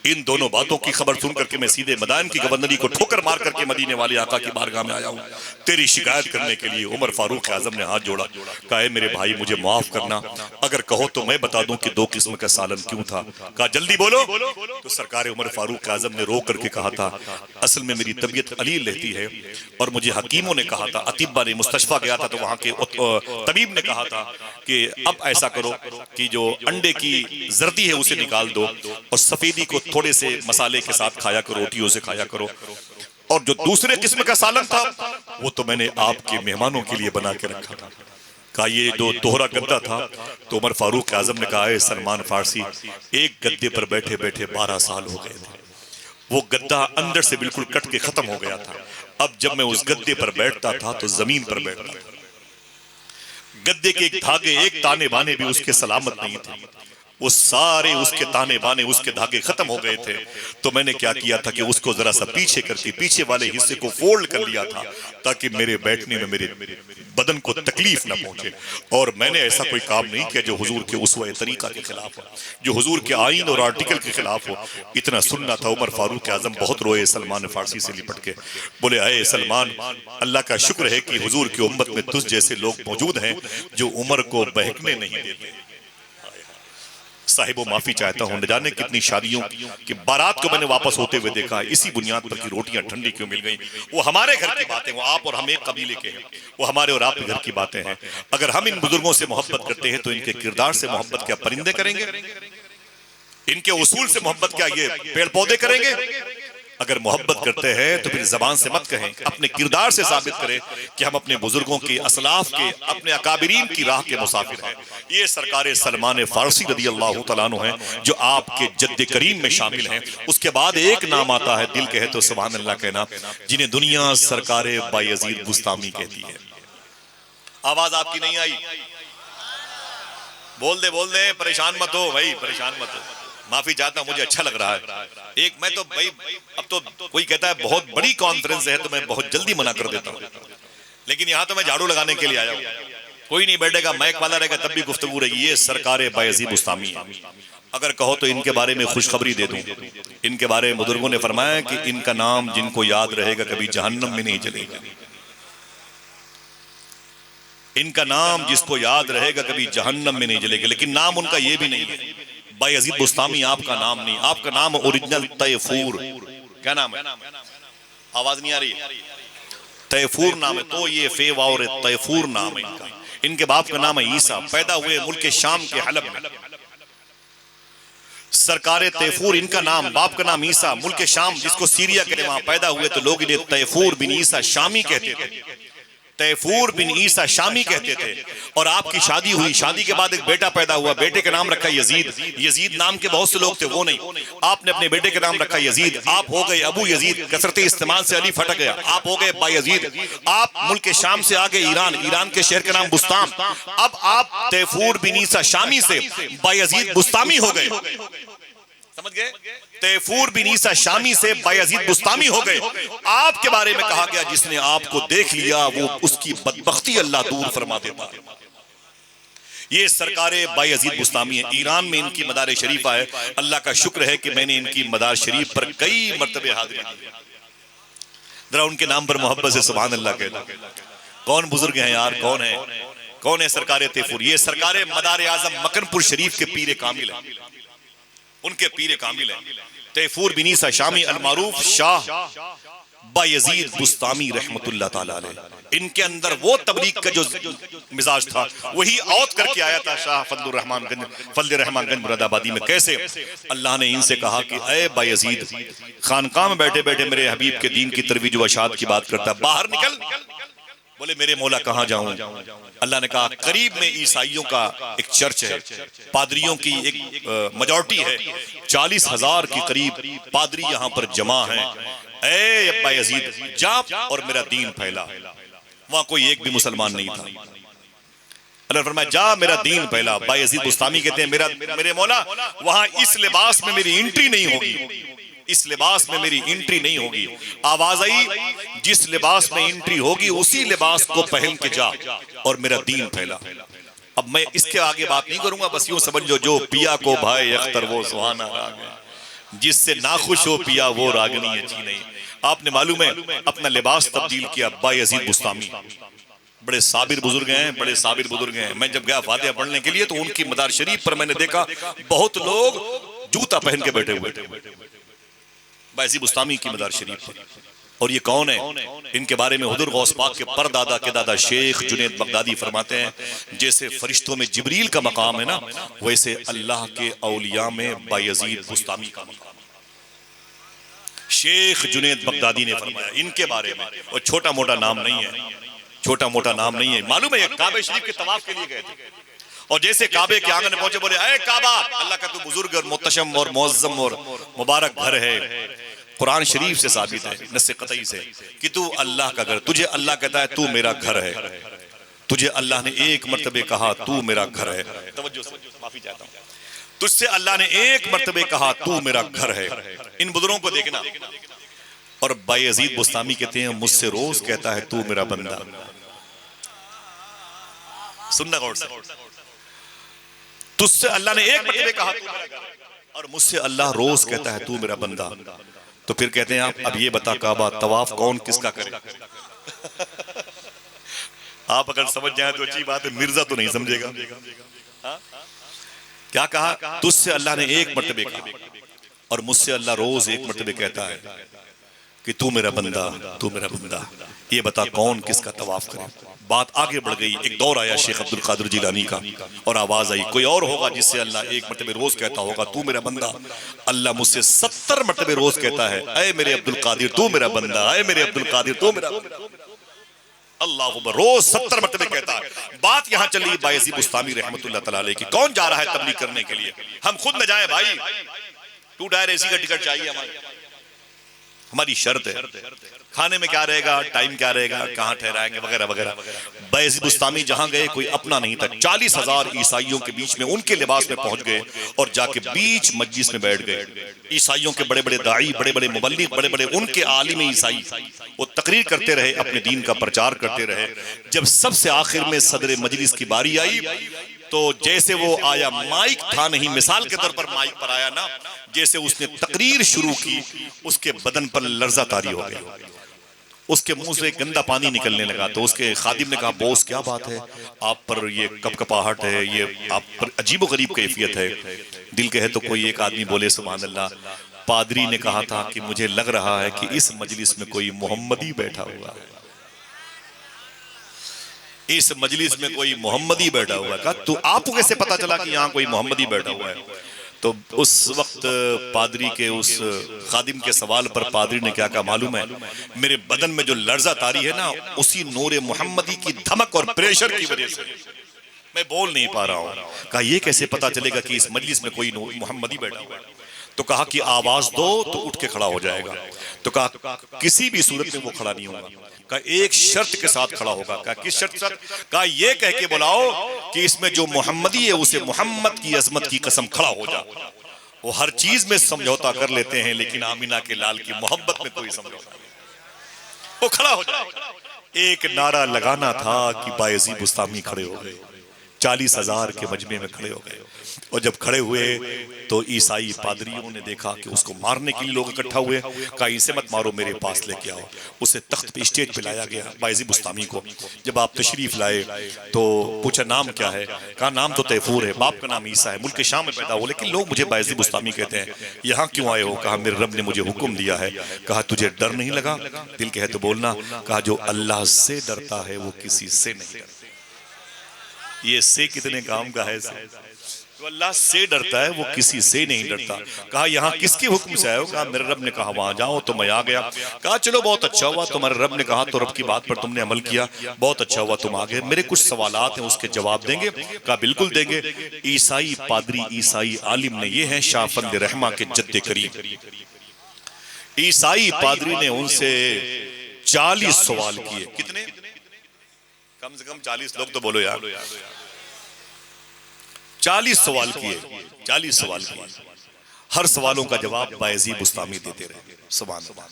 इन दोनों बातों की खबर सुन करके मैं सीधे मैदान की गवर्नरी को ठोकर मार करके मदीने वाले आका की बारगाह में आया हूँ तेरी शिकायत करने के लिए। उमर फारूक आजम ने हाथ जोड़ा, कहा मेरे भाई मुझे माफ करना, अगर कहो तो मैं बता दूं कि 2 किस्म का सालन क्यों था। कहा जल्दी बोलो। तो सरकार उमर फारूक आजम ने रो करके कहा था, असल में मेरी तबीयत अलील रहती है और मुझे हकीमों ने कहा था, अतिब्बा ने मुस्तशफा गया था तो वहां के तबीब ने कहा था कि अब ऐसा करो कि जो अंडे की जर्दी है उसे निकाल दो और सफेदी को थोड़े से मसाले के साथ खाया करो, रोटियों से खाया करो। और जो दूसरे किस्म का सालन था वो तो मैंने आपके मेहमानों के लिए बना के रखा था। कहा ये जो दोहरा गद्दा था, तो उमर फारूक आजम ने कहा, सलमान फारसी एक गद्दे पर बैठे बैठे 12 साल हो गए थे, वो गद्दा अंदर से बिल्कुल कट के खत्म हो गया था। अब जब मैं उस गद्दे पर बैठता था तो जमीन पर बैठता था, गद्दे के एक धागे एक ताने बाने भी उसके सलामत नहीं थे, वो सारे उसके ताने बाने उसके धागे खत्म हो गए थे। तो मैंने क्या किया था कि उसको जरा सा पीछे करके पीछे वाले हिस्से को फोल्ड कर लिया था ताकि मेरे बैठने में मेरे बदन को तकलीफ ना पहुंचे। और मैंने ऐसा कोई काम नहीं किया जो हुजूर के उस्वा तरीका के खिलाफ हो, जो हुजूर के आईन और आर्टिकल के खिलाफ हो। इतना सुनना था। उमर फारूक आजम बहुत रोए सलमान फारसी से लिपट के, बोले अरे सलमान, अल्लाह का शुक्र है कि हुजूर की उम्मत में तुझ जैसे लोग मौजूद हैं जो उमर को बहकने नहीं देते। साहिबो माफी चाहता हूं, न जाने कितनी शादियों की बारात को मैंने वापस होते हुए देखा, इसी बुनियाद पर कि रोटियां ठंडी क्यों मिल गई। वो हमारे घर की बातें, वो आप और हम एक कबीले के हैं, वो हमारे और आपके घर की बातें हैं। अगर हम इन बुजुर्गों से मोहब्बत करते हैं तो इनके किरदार से मोहब्बत क्या परिंदे करेंगे? इनके उसूल से मोहब्बत क्या ये पेड़ पौधे करेंगे? अगर मोहब्बत करते हैं तो फिर जबान से मत कहें, अपने किरदार से साबित करें कि हम अपने बुजुर्गों के, असलाफ के, अपने अकाबिरीन की राह के मुसाफिर हैं। ये सरकार सलमान फारसी रदी अल्लाह तआला अन्हु हैं जो आपके जद्द करीम में शामिल हैं। उसके बाद एक नाम आता है, दिल कहे तो सुभान अल्लाह कहना, जिन्हें दुनिया सरकार बायजीद बुस्तामी कहती है। आवाज आपकी नहीं आई? बोल दे, परेशान मत हो भाई, परेशान मत हो। माफी चाहता हूं, मुझे अच्छा लग रहा है। एक मैं तो भाई, अब तो कोई कहता है बहुत बड़ी कॉन्फ्रेंस है तो मैं बहुत जल्दी मना कर देता हूं, लेकिन यहां तो मैं झाड़ू लगाने के लिए आया हूं। कोई नहीं बैठेगा, माइक वाला रहेगा तब भी गुफ्तगू रहेगी। ये सरकार बायजीद बुस्तामी है। अगर कहो तो इनके बारे में खुशखबरी दे दूं। इनके बारे में बुजुर्गों ने फरमाया कि इनका नाम जिनको याद रहेगा कभी जहन्नम में नहीं जलेगा। इनका नाम जिसको याद रहेगा कभी जहन्नम में नहीं जलेगा। लेकिन नाम उनका ये भी नहीं है, बायजीद बुस्तामी आपका नाम नहीं, आपका नाम ओरिजिनल तैफूर। क्या नाम है? आवाज नहीं आ रही? तैफूर नाम है। तो ये फेवा और तैफूर नाम है इनका। इनके बाप का नाम है ईसा, पैदा हुए मुल्क शाम के हलब में। सरकार तैफूर इनका नाम, बाप का नाम ईसा, मुल्क शाम जिसको सीरिया कहते, वहां पैदा हुए तो लोग इन्हें तैफूर बिन ईसा शामी कहते थे। तैफूर बिन ईसा शामी कहते थे। और आपकी शादी हुई, शादी के बाद एक बेटा पैदा हुआ, बेटे का नाम रखा यजीद। यजीद नाम के बहुत से लोग थे, वो नहीं, आपने अपने बेटे का नाम रखा यजीद। आप हो गए अबू यजीद, कसरत इस्तेमाल से अली फटक गया, आप हो गए बायजीद। आप मुल्क शाम से आगे ईरान, ईरान के शहर का नाम बुस्ताम। अब आप तैफूर बिन ईसा शामी से बायजीद बुस्तामी हो गए। समझ गए? तैफूर बिन ईसा शामी से बायजीद बुस्तामी हो गए। आपके बारे में कहा गया जिसने आपको देख लिया वो उसकी बदबख्ती अल्लाह दूर फरमा देता है। ये सरकार बायजीद बुस्तामी है। ईरान में इनकी मदार शरीफा है। अल्लाह का शुक्र है कि मैंने इनकी मदार शरीफ पर कई मर्तबे हाजिरी दी। जरा उनके नाम पर मोहब्बत से सुभान अल्लाह कहना। कौन बुजुर्ग हैं यार, कौन है? कौन है सरकार तैफूर? ये सरकार मदार आजम मकनपुर शरीफ के पीर कामिल है, उनके पीर कामिल है। तैफूर बिन ईसा शामी अल मारूफ शाह बायजीद बुस्तामी रहमतुल्लाह ताला अलैह। इनके अंदर वो तबलीग का जो मिजाज था वही औत करके आया था शाह फजलुर रहमान गंज मुरादाबादी में। कैसे? अल्लाह ने इनसे कहा कि ऐ बायजीद, खानकाह में बैठे बैठे मेरे हबीब के दीन की तरवीज व इशाअत की बात करता, बाहर निकल। बोले मेरे मौला कहाँ जाऊं? अल्लाह ने कहा करीब में ईसाइयों का एक चर्च है, पादरियों की एक मेजॉरिटी है, 40,000 के करीब पादरी यहाँ पर जमा हैं। ऐ बायजीद जा और मेरा दीन फैला। वहां कोई एक भी मुसलमान नहीं था। अल्लाह फरमाया जा मेरा दीन फैला। बायजीद बुस्तामी कहते हैं मेरे मौला वहां इस लिबास में मेरी एंट्री नहीं होगी, इस लिबास में मेरी एंट्री नहीं होगी। आवाज आई जिस लिबास में एंट्री होगी उसी लिबास को पहन के जा और मेरा दीन फैला। अब मैं इसके आगे बात नहीं करूंगा, बस यूं समझ लो, जो पिया को भाई अख्तर वो सुहाना राग है, जिससे नाखुश हो पिया वो रागनी अच्छी नहीं। आपने मालूम है अपना लिबास तब्दील किया बायजीद बुस्तामी, बड़े साबिर बुजुर्ग हैं, बड़े साबिर बुजुर्ग हैं। मैं जब गया फातिहा पढ़ने के लिए तो उनकी मदार शरीफ पर मैंने देखा बहुत लोग जूता पहन के बैठे हुए थे, बायजीद बुस्तामी की मदार शरीफ पर। और ये कौन है? इनके बारे में हुजूर गौस पाक के परदादा के दादा शेख जुनैद बगदादी फरमाते हैं, जैसे फरिश्तों में जिब्रील का मकाम है ना, वैसे अल्लाह के औलिया में बायजीद बुस्तामी का मकाम। शेख जुनैद बगदादी ने फरमाया इनके बारे में, और छोटा मोटा नाम नहीं है, छोटा मोटा नाम नहीं है। मालूम है ये काबे शरीफ के तवाफ के लिए गए थे, और जैसे काबे के आंगन में पहुंचे बोले अरे काबा, अल्लाह का तू बुजुर्ग और मुतशम और मुअज्जम और मुबारक घर है। कुरान शरीफ से साबित है नस्से कतई से कि तू अल्लाह का घर, तुझे अल्लाह कहता है तू मेरा घर है, तुझे अल्लाह ने एक मर्तबे कहा तू मेरा घर है। तवज्जो से, माफी चाहता हूं, तुझसे अल्लाह ने एक मर्तबे कहा तू मेरा घर है। इन बुजुर्गों को देखना। और बायजीद बुस्तामी कहते हैं मुझसे रोज कहता है तू मेरा बंदा। सुनना गौर से, तुझसे अल्लाह ने एक मर्तबे कहा तू मेरा घर, और मुझसे अल्लाह रोज कहता है तू मेरा बंदा। तो फिर कहते हैं आप अब ये बता काबा तवाफ कौन किसका करे? आप अगर समझ जाए तो अच्छी बात है, मिर्जा तो नहीं समझेगा। हा? क्या कहा? तुझसे अल्लाह ने एक मर्तबे कहा और मुझसे अल्लाह रोज एक मर्तबे कहता है कि तू मेरा बंदा, तू मेरा बंदा। ये बता कौन किसका तवाफ करे? बात आगे बढ़ गई, एक दौर आया शेख अब्दुल कादिर जिलानी का, और आवाज आई कोई और होगा जिससे अल्लाह एक मर्तबे रोज कहता होगा तू मेरा बंदा। अल्लाह मुझसे 70 मर्तबे रोज कहता है ऐ मेरे अब्दुल कादिर तू मेरा बंदा, ऐ मेरे अब्दुल कादिर तू मेरा बंदा। अल्लाह रोज 70 मर्तबे कहता है। बात यहां चली बायजीद बुस्तामी रहमतुल्लाह तआला अलैह की, कौन जा रहा है तबलीग करने के लिए? हम खुद न जाए भाई, 2 टायर एसी का टिकट चाहिए हमारी शर्त है। खाने में क्या रहेगा, टाइम क्या रहेगा, कहां ठहराएंगे वगैरह वगैरह। बायजीद बुस्तामी जहां गए कोई अपना नहीं था, 40,000 ईसाइयों के बीच में उनके लिबास में पहुंच गए और जाके बीच मस्जिद में बैठ गए। ईसाइयों के बड़े बड़े दाई, बड़े बड़े मुबल्लिग, बड़े बड़े उनके आलिम ईसाई वो तकरीर करते रहे, अपने दीन का प्रचार करते रहे। जब सबसे आखिर में सदर मजलिस की बारी आई तो जैसे वो आया, माइक था नहीं, मिसाल के तौर पर माइक पर आया ना, जैसे उसने तकरीर शुरू की उसके बदन पर लर्जा तारी हो गई, उसके मुंह से गंदा पानी निकलने लगा। तो उसके खादिम ने कहा बॉस क्या बात है, आप पर ये कपकपाहट है, ये आप पर अजीबो गरीब कैफियत है। दिल के है तो कोई एक आदमी बोले सुभान अल्लाह, पादरी ने कहा था कि मुझे लग रहा है कि इस मजलिस में कोई मोहम्मदी बैठा हुआ है, इस मजलिस में कोई मोहम्मदी बैठा हुआ है। तो आपको कैसे पता चला कि यहाँ कोई मोहम्मदी बैठा हुआ है? तो उस वक्त पादरी के उस खादिम के सवाल पर पादरी ने क्या कहा मालूम है? मेरे बदन में जो लर्जा तारी है ना, उसी नूरे मोहम्मदी की धमक और प्रेशर की वजह से मैं बोल नहीं पा रहा हूँ। कहा ये कैसे पता चलेगा कि इस मजलिस में कोई मोहम्मदी बैठा हुआ है? तो कहा कि आवाज दो तो उठ के खड़ा हो जाएगा। तो कहा किसी भी सूरत में वो खड़ा नहीं होगा। कहा एक शर्त के साथ खड़ा होगा। कहा किस शर्त सर? कहा ये कह के बुलाओ कि इसमें जो मोहम्मदी है उसे मोहम्मद की अजमत की कसम खड़ा हो जा। वो हर चीज में समझौता कर लेते हैं लेकिन आमिना के लाल की मोहब्बत में कोई समझौता नहीं। वो खड़ा हो जाएगा। एक नारा लगाना था कि बायजीद बुस्तामी खड़े हो गए, 40,000 के मजमे में खड़े हो गए। और जब खड़े हुए तो ईसाई पादरियों ने देखा कि उसको मारने के लिए लोग इकट्ठा हुए। कहा इसे मत मारो, मेरे पास लेके आओ। उसे तख्त पे स्टेज पे लाया गया बायजीद बुस्तामी को। जब आप तशरीफ लाए तो पूछा नाम क्या है? कहा नाम तो तैफूर है, बाप का नाम ईसा है, मुल्क शाम में पैदा हो लेकिन लोग मुझे बायजीद बुस्तामी कहते हैं। यहाँ क्यों आए हो? कहा मेरे रब ने मुझे हुक्म दिया है। कहा तुझे डर नहीं लगा? दिल के है तो बोलना। कहा जो अल्लाह से डरता है वो किसी से नहीं डरता। ये से कितने काम का है? तो अल्लाह से डरता है वो किसी से नहीं डरता। कहा यहाँ किसके हुक्म से आए हो? कहा मेरे रब ने कहा वहां जाओ तो मैं आ गया। कहा चलो बहुत अच्छा हुआ, तुम्हारे रब ने कहा तो रब की बात पर तुमने अमल किया, बहुत अच्छा हुआ तुम आ गए। मेरे कुछ सवालात हैं उसके जवाब देंगे? कहा बिल्कुल देंगे। ईसाई पादरी, ईसाई आलिम ने, ये है शाहफंद रहमा के जद्दे करीम, ईसाई पादरी ने उनसे 40 सवाल किए। कितने? कम से कम 40 लोग तो बोलो यार। 40 सवाल किए, 40 सवाल किए। हर सवालों का जवाब बायजीद बुस्तामी देते रहे। सुभान अल्लाह।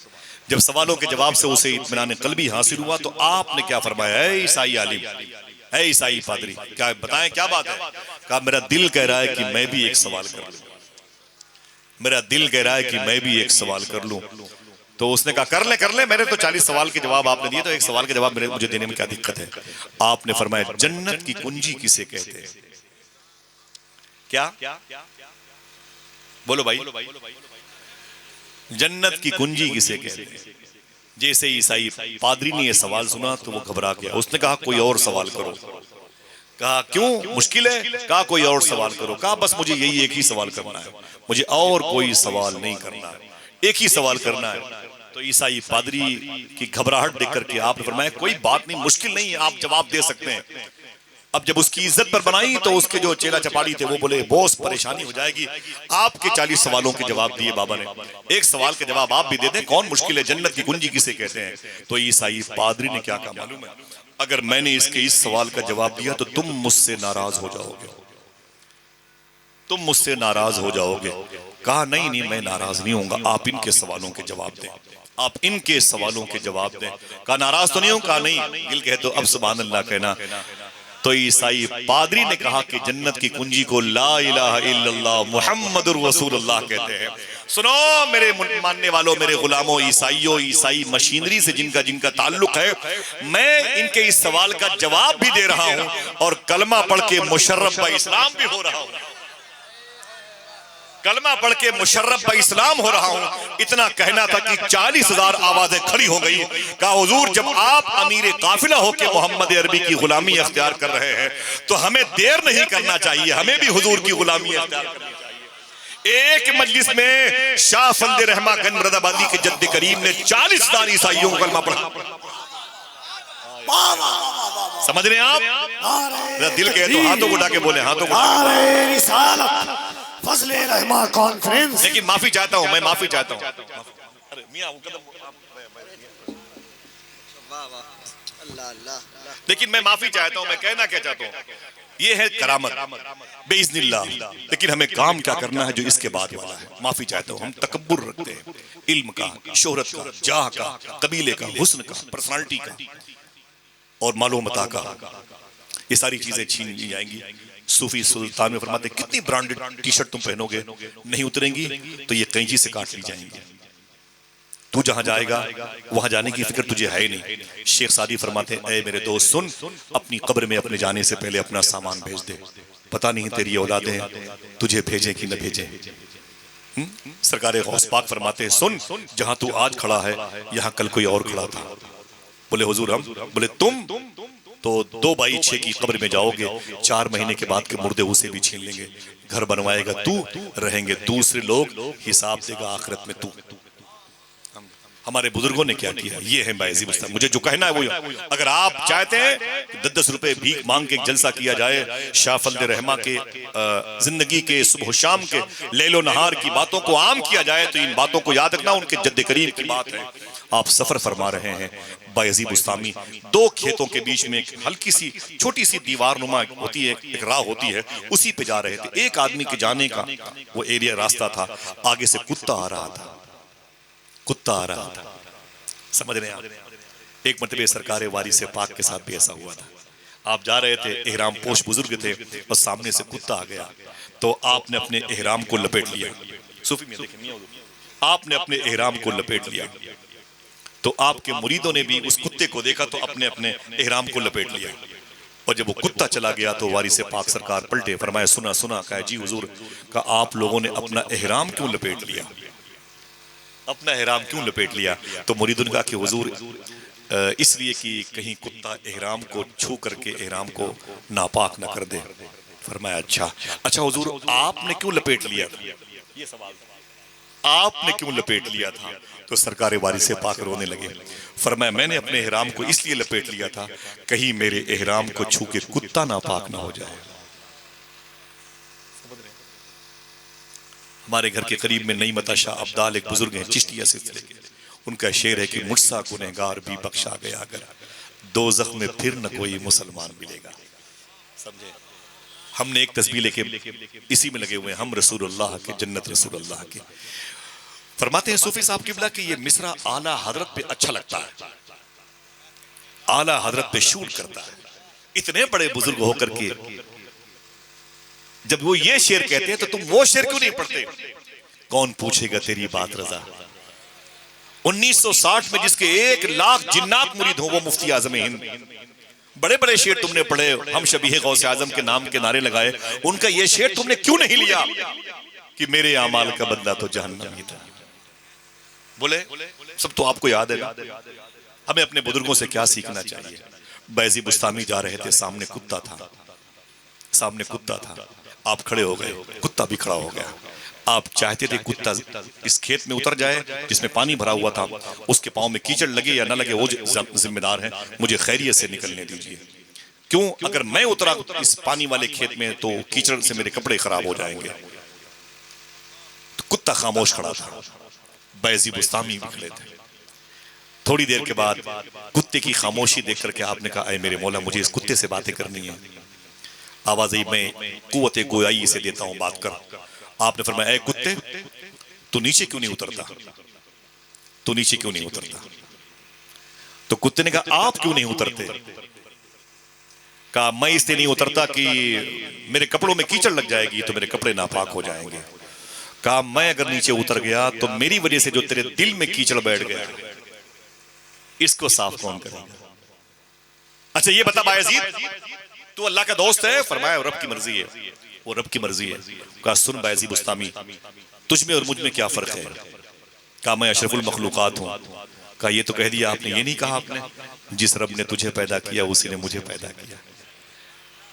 जब सवालों के जवाब से उसे इत्मीनान क़ल्बी हासिल हुआ तो आपने क्या फरमाया? ऐ ईसाई आलिम, है ईसाई पादरी, क्या बताएं क्या बात है? कहा मेरा दिल कह रहा है कि मैं भी एक सवाल कर लूं, मेरा दिल कह रहा है कि मैं भी एक सवाल कर लूं। तो उसने कहा कर ले, मैंने तो 40 सवाल के जवाब आपने दिए, तो एक सवाल के जवाब मुझे देने में क्या दिक्कत है? आपने फरमाया जन्नत की कुंजी किसे कहते हैं? क्या बोलो भाई, जन्नत की कुंजी किसे कहते हैं? जैसे ईसाई पादरी ने यह सवाल सुना तो वो घबरा गया। उसने कहा कोई और सवाल करो। कहा क्यों, मुश्किल है? कहा कोई और सवाल करो। कहा बस मुझे यही एक ही सवाल करना है, मुझे और कोई सवाल नहीं करना है, एक ही सवाल करना है। तो ईसाई पादरी की घबराहट देख करके आपने फरमाया कोई बात नहीं, मुश्किल नहीं है, आप जवाब दे सकते हैं। अब जब उसकी इज्जत पर बनाई तो उसके जो चेला चपाड़ी थे वो बोले बॉस परेशानी हो जाएगी, आपके 40 सवालों के जवाब दिए बाबा ने, एक सवाल के जवाब आप भी दे दें, कौन मुश्किल है, जन्नत की कुंजी किसे कहते हैं? तो ईसाई पादरी ने क्या कहा मालूम है? अगर मैंने इसके इस सवाल का जवाब दिया तो तुम मुझसे नाराज हो जाओगे, तुम मुझसे नाराज हो जाओगे। कहा नहीं नहीं मैं नाराज नहीं होऊंगा, आप इनके सवालों के जवाब दें, आप इनके सवालों के जवाब दें। कहा नाराज तो नहीं हूं? कहा नहीं, दिल कहे तो अब सुभान अल्लाह कहना। तो ईसाई पादरी ने कहा कि जन्नत की कुंजी को ला इलाहा इल्लल्लाह मुहम्मदुर रसूलुल्लाह कहते हैं। सुनो मेरे मानने वालों, मेरे गुलामों, ईसाइयों, ईसाई मशीनरी से जिनका जिनका ताल्लुक है, मैं इनके इस सवाल का जवाब भी दे रहा हूं और कलमा पढ़ के मुशर्रफ ब इस्लाम भी हो रहा हूं, कलमा पढ़ के मुशर्रफ ब इस्लाम हो रहा हूं। इतना कहना था कि 40,000 आवाजें खड़ी हो गई। कहा हुजूर जब आप अमीर काफिला होके मोहम्मद अरबी की गुलामी अख्तियार कर रहे हैं तो हमें देर नहीं करना चाहिए, हमें भी हुजूर की गुलामी अख्तियार करनी चाहिए। एक मजलिस में शाह फंदे रहमा गनबरदाबादी के जद्द करीम ने 40,000 ईसाइयों को कलमा पढ़ा। समझ रहे हैं आप? दिल कहे तो हाथों को उठा के बोले, हाथों को। फजले रहमा कॉन्फ्रेंस। लेकिन माफी चाहता हूं, मैं माफी चाहता हूं। अरे मियां लेकिन मैं माफी चाहता हूं, मैं कहना क्या चाहता हूं, ये है करामत बेइज़्निल्लाह, लेकिन हमें काम क्या करना है जो इसके बाद वाला है। माफी चाहता हूं, हम तकब्बुर रखते हैं, इल्म का, शोहरत का, जाह का, कबीले का, हुस्न का, पर्सनालिटी का और मालूमता का, ये सारी चीजें छीन ली जाएंगी। सूफी सुल्तान में फरमाते कितनी ब्रांडेड टी शर्ट तुम पहनोगे, नहीं उतरेंगी तो ये कैंची से काट ली जाएंगी। तू जहां जाएगा वहां जाने की फिक्र तुझे है नहीं। शेख सादी फरमाते हैं ऐ मेरे दोस्त सुन, अपनी कब्र में अपने जाने से पहले अपना सामान भेज दे, पता नहीं तेरी औलादें तुझे भेजें कि न भेजें। सरकार गौस पाक फरमाते हैं सुन, जहां तू आज खड़ा है यहां कल कोई और खड़ा था। बोले हुजूर हम? बोले तुम तो 2/6 की कब्र में जाओगे, 4 महीने के बाद के मुर्दे उसे भी छीन लेंगे, घर बनवाएगा तू, रहेंगे दूसरे लोग, हिसाब देगा आखिरत में तू। हमारे बुजुर्गों ने क्या किया, ये है बायज़ी मुस्तफ़ा। मुझे जो कहना है वो, अगर आप चाहते हैं कि 10-10 रुपए भीख मांग के एक जलसा किया जाए, शाह फंदे रहमा के जिंदगी के सुबह शाम के लैलो नहार की बातों को आम किया जाए, तो इन बातों को याद रखना, उनके जद्द करीम की बात है। आप सफर फरमा रहे हैं बायज़ी बुस्तामी, 2 खेतों के बीच में एक हल्की सी छोटी सी दीवार नुमा होती है, एक राह होती है, उसी पे जा रहे थे। एक आदमी के जाने का वो एरिया रास्ता था, आगे से कुत्ता आ रहा था, कुत्ता आ रहा था। समझ रहे हैं आप? एक मरतबे सरकार वारी से पाक के साथ भी ऐसा हुआ था। आप जा रहे थे, एहराम पोश बुजुर्ग थे और सामने से कुत्ता आ गया, तो आपने अपने एहराम को लपेट लिया। सूफी में देखिए, आपने अपने एहराम को लपेट लिया, तो आपके मुरीदों ने भी उस कुत्ते को देखा तो अपने अपने एहराम को लपेट लिया। और जब वो कुत्ता चला गया तो वारी से पाक सरकार पलटे, फरमाया सुना सुना। कहा जी हुजूर, का आप लोगों ने अपना एहराम क्यों लपेट लिया, अपना एहराम क्यों लपेट लिया? तो मुरीदों ने कहा कि हुजूर इसलिए कि कहीं कुत्ता एहराम को छू करके एहराम को नापाक न कर दे। फरमाया अच्छा अच्छा हुजूर आपने क्यों लपेट लिया? ये सवाल, आपने क्यों लपेट लिया था? तो सरकार वारी से पाक रोने लगे। फरमाया मैंने अपने एहराम को इसलिए लपेट लिया था कहीं मेरे एहराम को छू के कुत्ता नापाक ना हो जाए। हमारे घर के करीब में नई मता शाह अब्दाल एक बुजुर्ग हैं, चिश्तिया सिलसिले के, उनका शेर है कि मुझसा गुनहगार भी बख्शा गया अगर, दोज़ख में फिर न कोई मुसलमान मिलेगा। समझे? हमने एक तस्बीह लेके इसी में लगे हुए हैं, हम रसूलुल्लाह के, जन्नत रसूलुल्लाह के। फरमाते हैं सूफी साहब किबला कि ये मिसरा आला हजरत पे अच्छा लगता है, आला हजरत पे शूट करता है, इतने बड़े बुजुर्ग होकर के जब वो ये शेर कहते हैं तो तुम वो शेर क्यों नहीं पढ़ते? कौन पूछेगा तेरी बात रजा। 1960 में जिसके 1 लाख जिन्नात मुरीद हो वो मुफ्ती आजम हिंद। बड़े बड़े शेर तुमने पढ़े, हम शबीह गौसे आजम के नाम के नारे लगाए, उनका ये शेर तुमने क्यों नहीं लिया कि मेरे अमाल का बदला तो जहन्नम ही था। बोले सब तो आपको याद है ना। हमें अपने बुजुर्गों से क्या सीखना चाहिए? बैजी बुस्तामी जा रहे थे, सामने कुत्ता था, आप खड़े हो गए, कुत्ता भी खड़ा हो गया। आप चाहते थे कुत्ता इस खेत में उतर जाए जिसमें पानी भरा हुआ था, उसके पांव में कीचड़ लगे या ना लगे वो जिम्मेदार है, मुझे खैरियत से निकलने दीजिए। क्यों? अगर मैं उतरा इस पानी वाले खेत में तो कीचड़ से मेरे कपड़े खराब हो जाएंगे। तो कुत्ता खामोश खड़ा था, बैजी बुस्तामी निकले थे। थोड़ी देर के बाद कुत्ते की खामोशी देख करके आपने कहा, ऐ मेरे मौला मुझे इस कुत्ते से बातें करनी है। आवाज आई, मैं कुव्वते गोयाई से देता हूं, बात कर। आपने फरमाया, ऐ कुत्ते तू नीचे क्यों नहीं उतरता? तू नीचे क्यों नहीं उतरता? तो कुत्ते ने कहा, आप क्यों नहीं उतरते? कहा, मैं इसलिए नहीं उतरता कि मेरे कपड़ों में कीचड़ लग जाएगी तो मेरे कपड़े नापाक हो जाएंगे। कहा, मैं अगर नीचे उतर गया तो मेरी वजह से जो तेरे दिल में कीचड़ बैठ गया इसको साफ कौन करेगा? अच्छा ये बता बायजीद, तू अल्लाह का दोस्त है? फरमाया, रब की मर्जी है, वो रब की मर्जी है। कहा, सुन बैजी बुस्तामी, तुझ में और मुझ में क्या फर्क है? कहा, मैं अशरफुल मखलूकात हूं। कहा, ये तो कह दिया आपने, ये नहीं कहा आपने जिस रब ने तुझे पैदा किया उसी ने मुझे पैदा किया।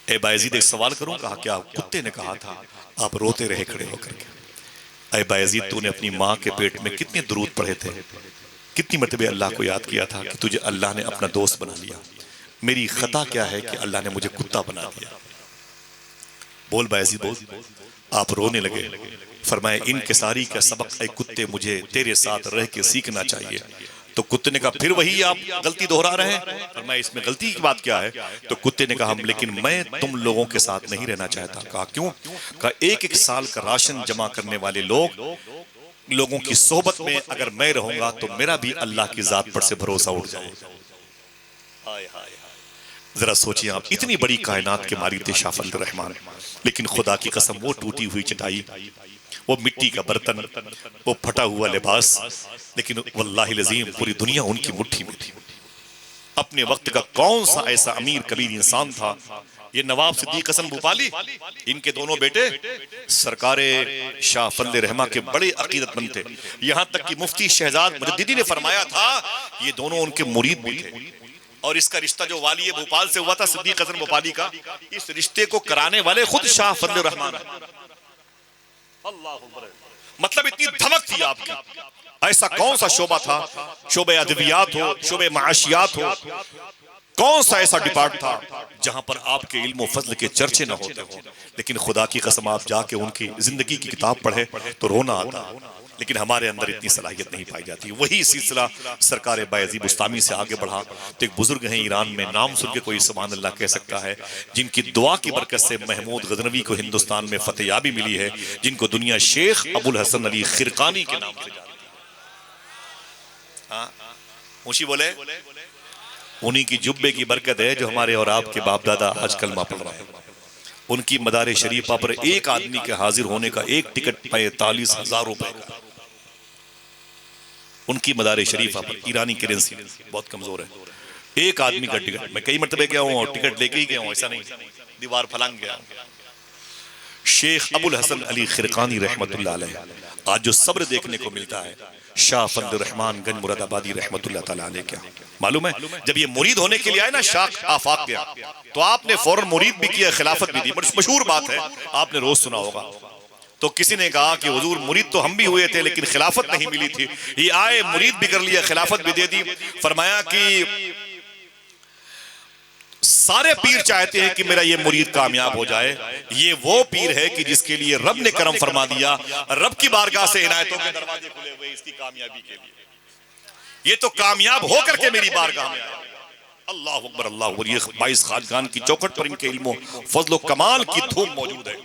ए बायजीद एक सवाल करूं? कहा, क्या? कुत्ते ने कहा था। आप रोते रहे खड़े होकर के। ऐ बायजीद, तूने अपनी माँ के पेट में कितने दुरूद पढ़े थे, कितनी मरतबे अल्लाह को याद किया था कि तुझे अल्लाह ने अपना दोस्त बना लिया। मेरी खता क्या है कि अल्लाह ने मुझे कुत्ता बना दिया? बोल बायजीद बोल। आप रोने लगे। फरमाए, इनकिसारी का सबक ऐ कुत्ते मुझे तेरे साथ रह के सीखना चाहिए। तो कुत्ते ने कहा, फिर वही आप गलती दोहरा रहे हैं। फरमाया, इसमें गलती की बात क्या है? तो कुत्ते ने कहा, लेकिन मैं तुम लोगों के साथ नहीं रहना चाहता। कहा, क्यों? कहा, 1-1 साल का राशन जमा करने वाले लोगों की सोहबत में अगर मैं रहूंगा तो मेरा भी अल्लाह की जात पर से भरोसा उठ जाएगा। जरा सोचिए आप, इतनी बड़ी कायनात के मालिक थे शाह फजल रहमान, लेकिन खुदा की कसम वो टूटी हुई चटाई, वो मिट्टी का बर्तन, वो फटा हुआ लिबास, लेकिन वल्लाहि लजीम पूरी दुनिया उनकी मुट्ठी में थी। अपने वक्त का कौन सा ऐसा अमीर कबीर इंसान था? ये नवाब सिद्दीक हसन भूपाली, इनके दोनों बेटे सरकारे शाह फजल रहमान के बड़े अकीदतमंद थे। यहां तक कि मुफ्ती शहजाद मुजद्दिदी ने फरमाया था ये दोनों उनके मुरीद भी थे। और इसका रिश्ता जो वाली भोपाल से हुआ था सिद्दीक हसन भोपाली का, इस रिश्ते को कराने वाले खुद शाह फजल रहमान। मतलब इतनी धमक थी आपकी। ऐसा कौन सा शोबा था, शोबे अदबियात हो, शोबे माशियात हो, कौन सा ऐसा डिपार्ट था जहां पर आपके इल्म व फजल के चर्चे न होते हो? लेकिन खुदा की कसम आप जाके उनकी जिंदगी की किताब पढ़े तो रोना आता। लेकिन हमारे अंदर इतनी सलाहियत नहीं पाई जाती। वही सिलसिला सरकार बायजीद बुस्तामी से आगे बढ़ा तो एक बुजुर्ग हैं ईरान में, नाम सुन के कोई सुभान अल्लाह कह सकता है, जिनकी दुआ की बरकत से महमूद गजनवी को हिंदुस्तान में फतेहयाबी मिली है, जिनको दुनिया शेख अबुल हसन अली खिरकानी के नाम से जानती है। हाँ ऊंची बोले, उन्हीं की जुब्बे की बरकत है जो हमारे और आपके बाप दादा आज कलमा पढ़ रहे हैं। उनकी मदार शरीफा पर एक आदमी के हाजिर होने का एक टिकट 45,000 रुपए का। उनकी मदार शरीफा पर, ईरानी करेंसी बहुत कमजोर है, एक आदमी का टिकट। मैं कई मरतबे गया हूं और टिकट लेके ही गया हूं, ऐसा नहीं दीवार फलांग गया। शेख अबुल हसन अली खिरकानी रहमतुल्लाह अलैह, आज जो सब्र देखने को मिलता है शाह फजल रहमान गंज मुरादाबादी रहमतुल्लाह तआला अलैह, क्या मालूम है? जब ये मुरीद होने के लिए आए ना शाह आफाक गया तो आपने फौरन मुरीद भी किया, खिलाफत भी दी। बड़ी मशहूर बात है, आपने रोज सुना होगा। तो किसी ने कहा कि हुजूर मुरीद तो हम भी हुए थे लेकिन खिलाफत नहीं मिली थी। ये आए मुरीद भी कर लिया, खिलाफत भी दे दी। फरमाया कि सारे पीर चाहते हैं कि मेरा ये मुरीद कामयाब हो जाए, ये वो पीर है कि जिसके लिए रब ने करम फरमा दिया, रब की बारगाह से इनायतों के दरवाजे खुले हुए इसकी कामयाबी के लिए। ये तो कामयाब होकर के मेरी बारगाह में आया। अल्लाह अकबर, अल्लाह अकबर। ये 22 खानकान की चौखट पर इनके इल्मो फजलो कमाल की धूम मौजूद है।